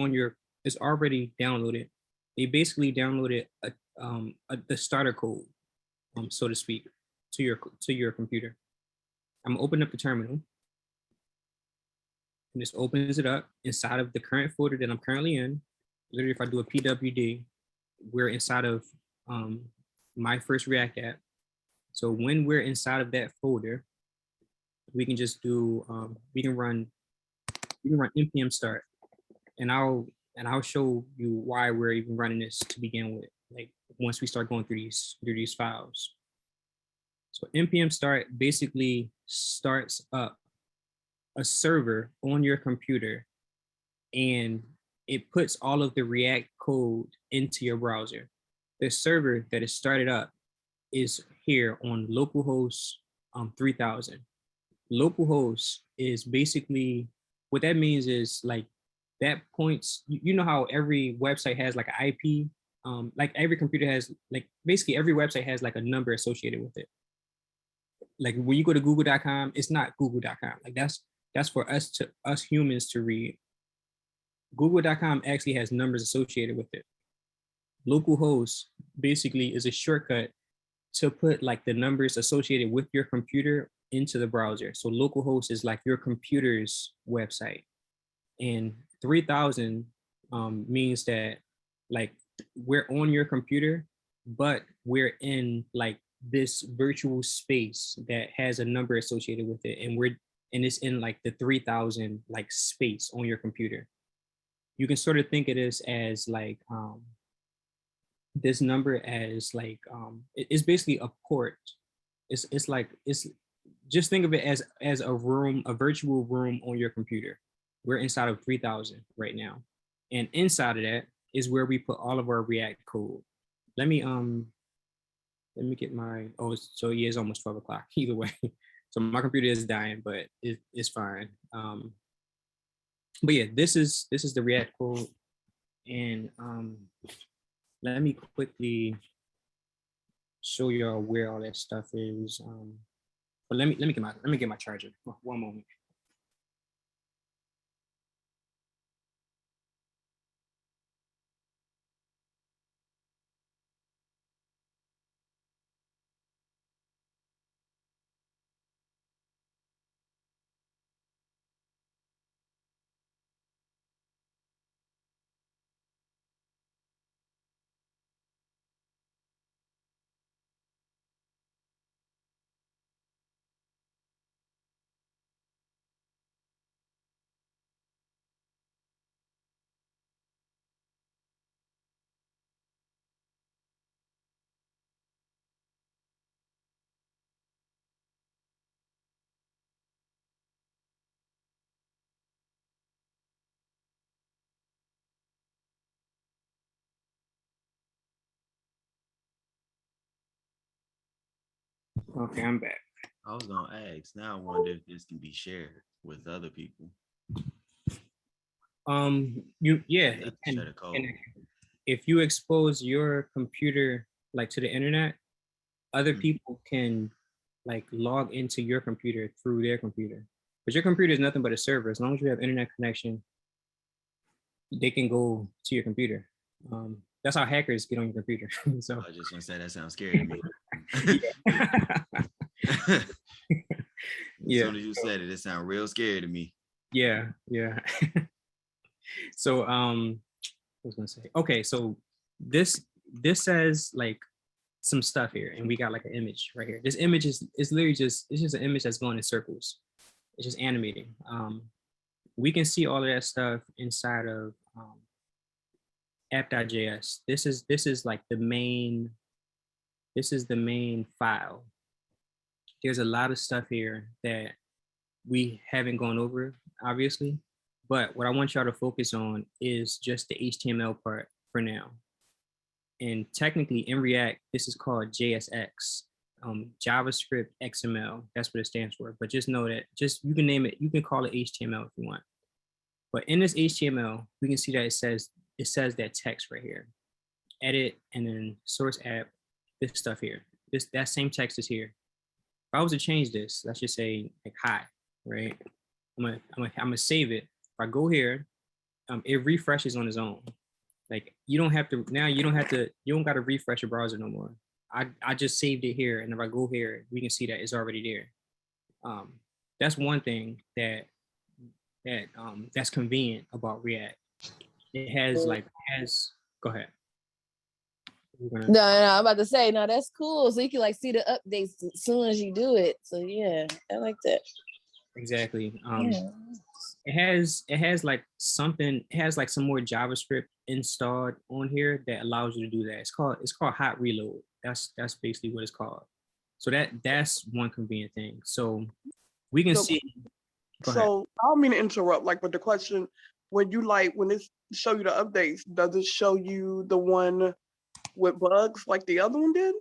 Speaker 1: downloaded. They basically downloaded the starter code, so to speak, to your computer. I'm gonna open up the terminal. And this opens it up inside of the current folder that I'm currently in. Literally, if I do a pwd, we're inside of my first React app. So when we're inside of that folder, we can just do we can run npm start, and I'll show you why we're even running this to begin with. Like once we start going through these files. So npm start basically starts up a server on your computer, and it puts all of the React code into your browser. The server that is started up is here on localhost 3000. Localhost is basically, what that means is like that points, you know how every website has like an IP, like every computer has, like basically every website has like a number associated with it. Like when you go to google.com, it's not google.com. Like that's for us humans to read. Google.com actually has numbers associated with it. Localhost basically is a shortcut to put like the numbers associated with your computer into the browser. So localhost is like your computer's website. And 3000 means that like we're on your computer, but we're in like this virtual space that has a number associated with it. And it's in like the 3000 like space on your computer. You can sort of think of this as like this number as like it's basically a port. It's just think of it as a room, a virtual room on your computer. We're inside of 3000 right now, and inside of that is where we put all of our React code. Let me get my, so yeah, it's almost 12 o'clock either way. So my computer is dying, but it's fine. But yeah, this is the React code, and let me quickly show y'all where all that stuff is. But let me get my charger. One moment. Okay, I'm back.
Speaker 2: I was gonna ask. Now I wonder if this can be shared with other people.
Speaker 1: It can.
Speaker 2: Share the code.
Speaker 1: If you expose your computer like to the internet, other people can like log into your computer through their computer. But your computer is nothing but a server. As long as you have internet connection, they can go to your computer. That's how hackers get on your computer. So
Speaker 2: I just want to say that sounds scary to me. As soon as you said it, it sounded real scary to me.
Speaker 1: Yeah. So I was gonna say, okay, so this says like some stuff here, and we got like an image right here. This image is literally just an image that's going in circles. It's just animating. We can see all of that stuff inside of app.js. This is like the main. This is the main file. There's a lot of stuff here that we haven't gone over, obviously, but what I want y'all to focus on is just the HTML part for now. And technically in React, this is called JSX, JavaScript XML. That's what it stands for. But just know that you can name it, you can call it HTML if you want. But in this HTML, we can see that it says that text right here. Edit and then source app, this stuff here. That same text is here. If I was to change this, let's just say like hi, right? I'm gonna save it. If I go here, it refreshes on its own. Like you don't gotta refresh your browser no more. I just saved it here, and if I go here, we can see that it's already there. That's one thing that's convenient about React. It has go ahead.
Speaker 5: No, I'm about to say, no, that's cool. So you can like see the updates as soon as you do it. So yeah, I like that.
Speaker 1: Exactly.
Speaker 5: Yeah.
Speaker 1: It has like something. It has like some more JavaScript installed on here that allows you to do that. It's called hot reload. That's basically what it's called. So that's one convenient thing. So we can see. Go ahead.
Speaker 7: So I don't mean to interrupt, like, but the question, when it show you the updates, does it show you the one with bugs like the other one did?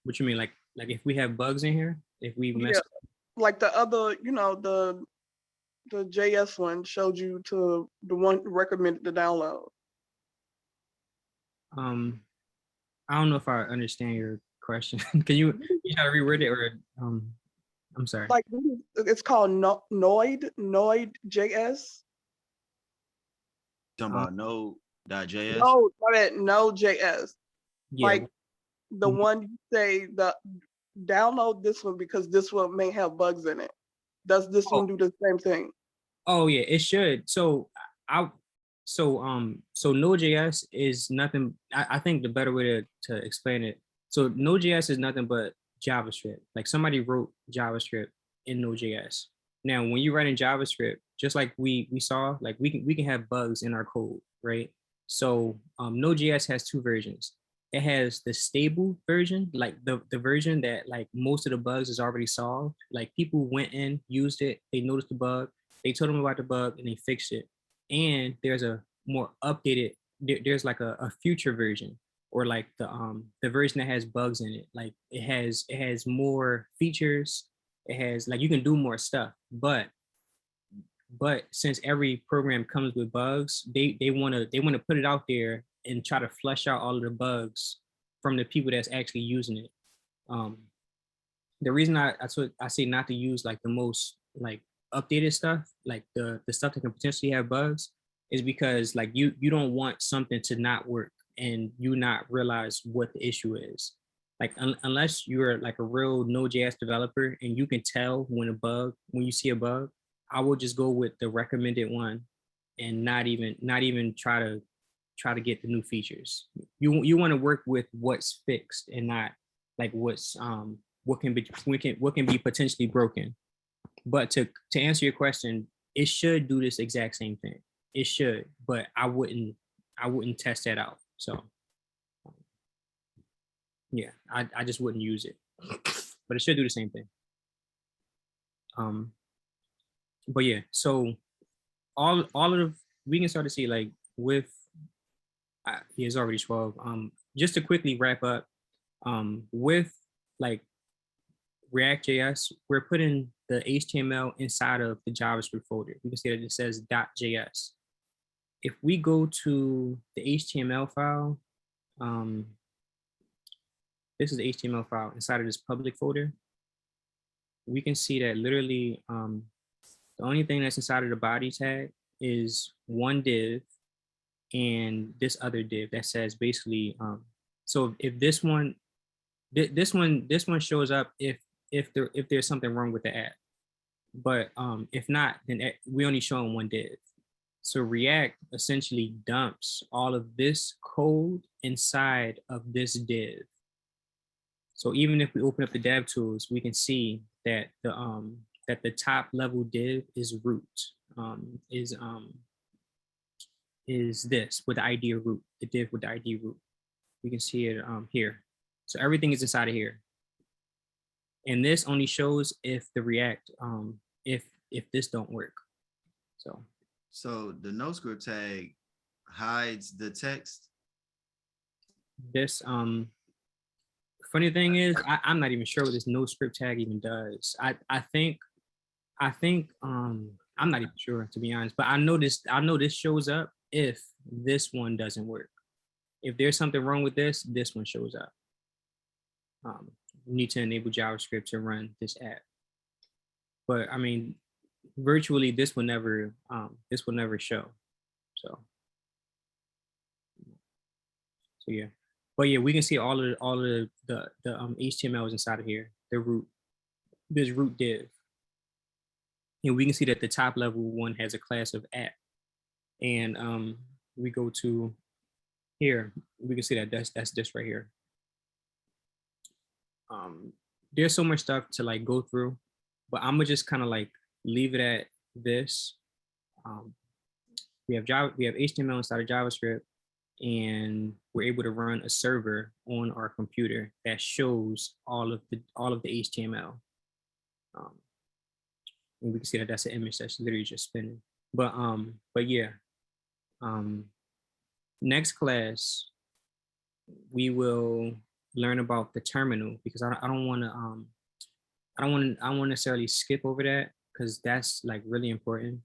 Speaker 1: What you mean, like if we have bugs in here, if we mess up?
Speaker 7: Like the other, the JS one showed you to the one recommended to download.
Speaker 1: I don't know if I understand your question. Can you try to reword it, or I'm sorry.
Speaker 7: Like it's called Node JS.
Speaker 2: Talking about Node.js?
Speaker 7: No, Node.js.
Speaker 1: Yeah.
Speaker 7: Like the one you say download this one because this one may have bugs in it. Does this one do the same thing?
Speaker 1: Oh yeah, it should. So Node.js is nothing. I think the better way to explain it. So Node.js is nothing but JavaScript. Like somebody wrote JavaScript in Node.js. Now, when you write in JavaScript, just like we saw, like we can have bugs in our code, right? So Node.js has two versions. It has the stable version, like the version that like most of the bugs is already solved. Like people went in, used it, they noticed the bug, they told them about the bug, and they fixed it. And there's a more updated, there's like a future version, or like the version that has bugs in it. Like it has more features. It has like you can do more stuff, but since every program comes with bugs, they want to put it out there and try to flesh out all of the bugs from the people that's actually using it. The reason I say not to use like the most like updated stuff, like the stuff that can potentially have bugs, is because like you don't want something to not work and you not realize what the issue is. Like unless you're like a real Node.js developer and you can tell when you see a bug, I will just go with the recommended one and not even try to get the new features. You want to work with what's fixed and not like what can be potentially broken. But to answer your question, it should do this exact same thing. It should, but I wouldn't test that out. So yeah, I just wouldn't use it. But it should do the same thing. But yeah, so all of we can start to see like with it's already 12. Just to quickly wrap up, with like React.js, we're putting the HTML inside of the JavaScript folder. You can see that it says .js. If we go to the HTML file, this is the HTML file inside of this public folder. We can see that literally the only thing that's inside of the body tag is one div and this other div that says basically, so if this one This one shows up if there's something wrong with the app. But if not, then we only showing one div. So React essentially dumps all of this code inside of this div. So even if we open up the dev tools, we can see that the top level div is root, is this with the ID of root, the div with the ID root. We can see it here. So everything is inside of here. And this only shows if the React, if this don't work.
Speaker 2: So the NoScript tag hides the text.
Speaker 1: This funny thing is I'm not even sure what this NoScript tag even does. I think I'm not even sure, to be honest, but I know this shows up if this one doesn't work. If there's something wrong with this one shows up. You need to enable JavaScript to run this app. But I mean, virtually this will never show. So yeah. But yeah, we can see all of the HTML is inside of here. The root, this root div. And we can see that the top level one has a class of app. And we go to here, we can see that that's this right here. There's so much stuff to like go through, but I'm gonna just kind of like leave it at this. We have HTML inside of JavaScript, and we're able to run a server on our computer that shows all of the HTML. And we can see that that's an image that's literally just spinning. But yeah. Next class, we will learn about the terminal, because I don't want to necessarily skip over that, because that's like really important.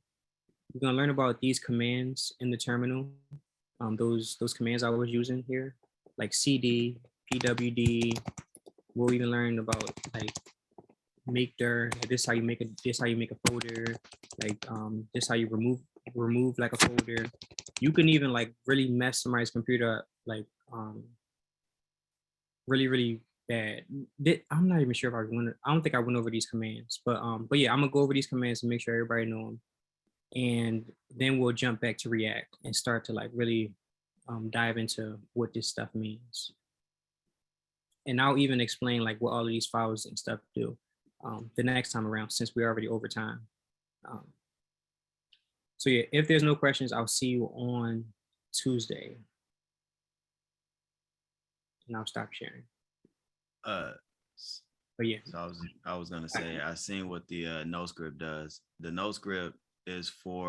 Speaker 1: We're gonna learn about these commands in the terminal. Those commands I was using here, like cd, pwd. We'll even learn about like make dir. This is how you make a folder. Like this is how you remove like a folder. You can even like really mess somebody's computer up, like really bad. I'm not even sure if I don't think I went over these commands, but yeah, I'm gonna go over these commands and make sure everybody know them, and then we'll jump back to React and start to like really dive into what this stuff means. And I'll even explain like what all of these files and stuff do the next time around, since we're already over time. So yeah, if there's no questions, I'll see you on Tuesday. And I'll stop sharing. But yeah.
Speaker 2: So I was gonna say, I seen what the NoScript does. The NoScript is for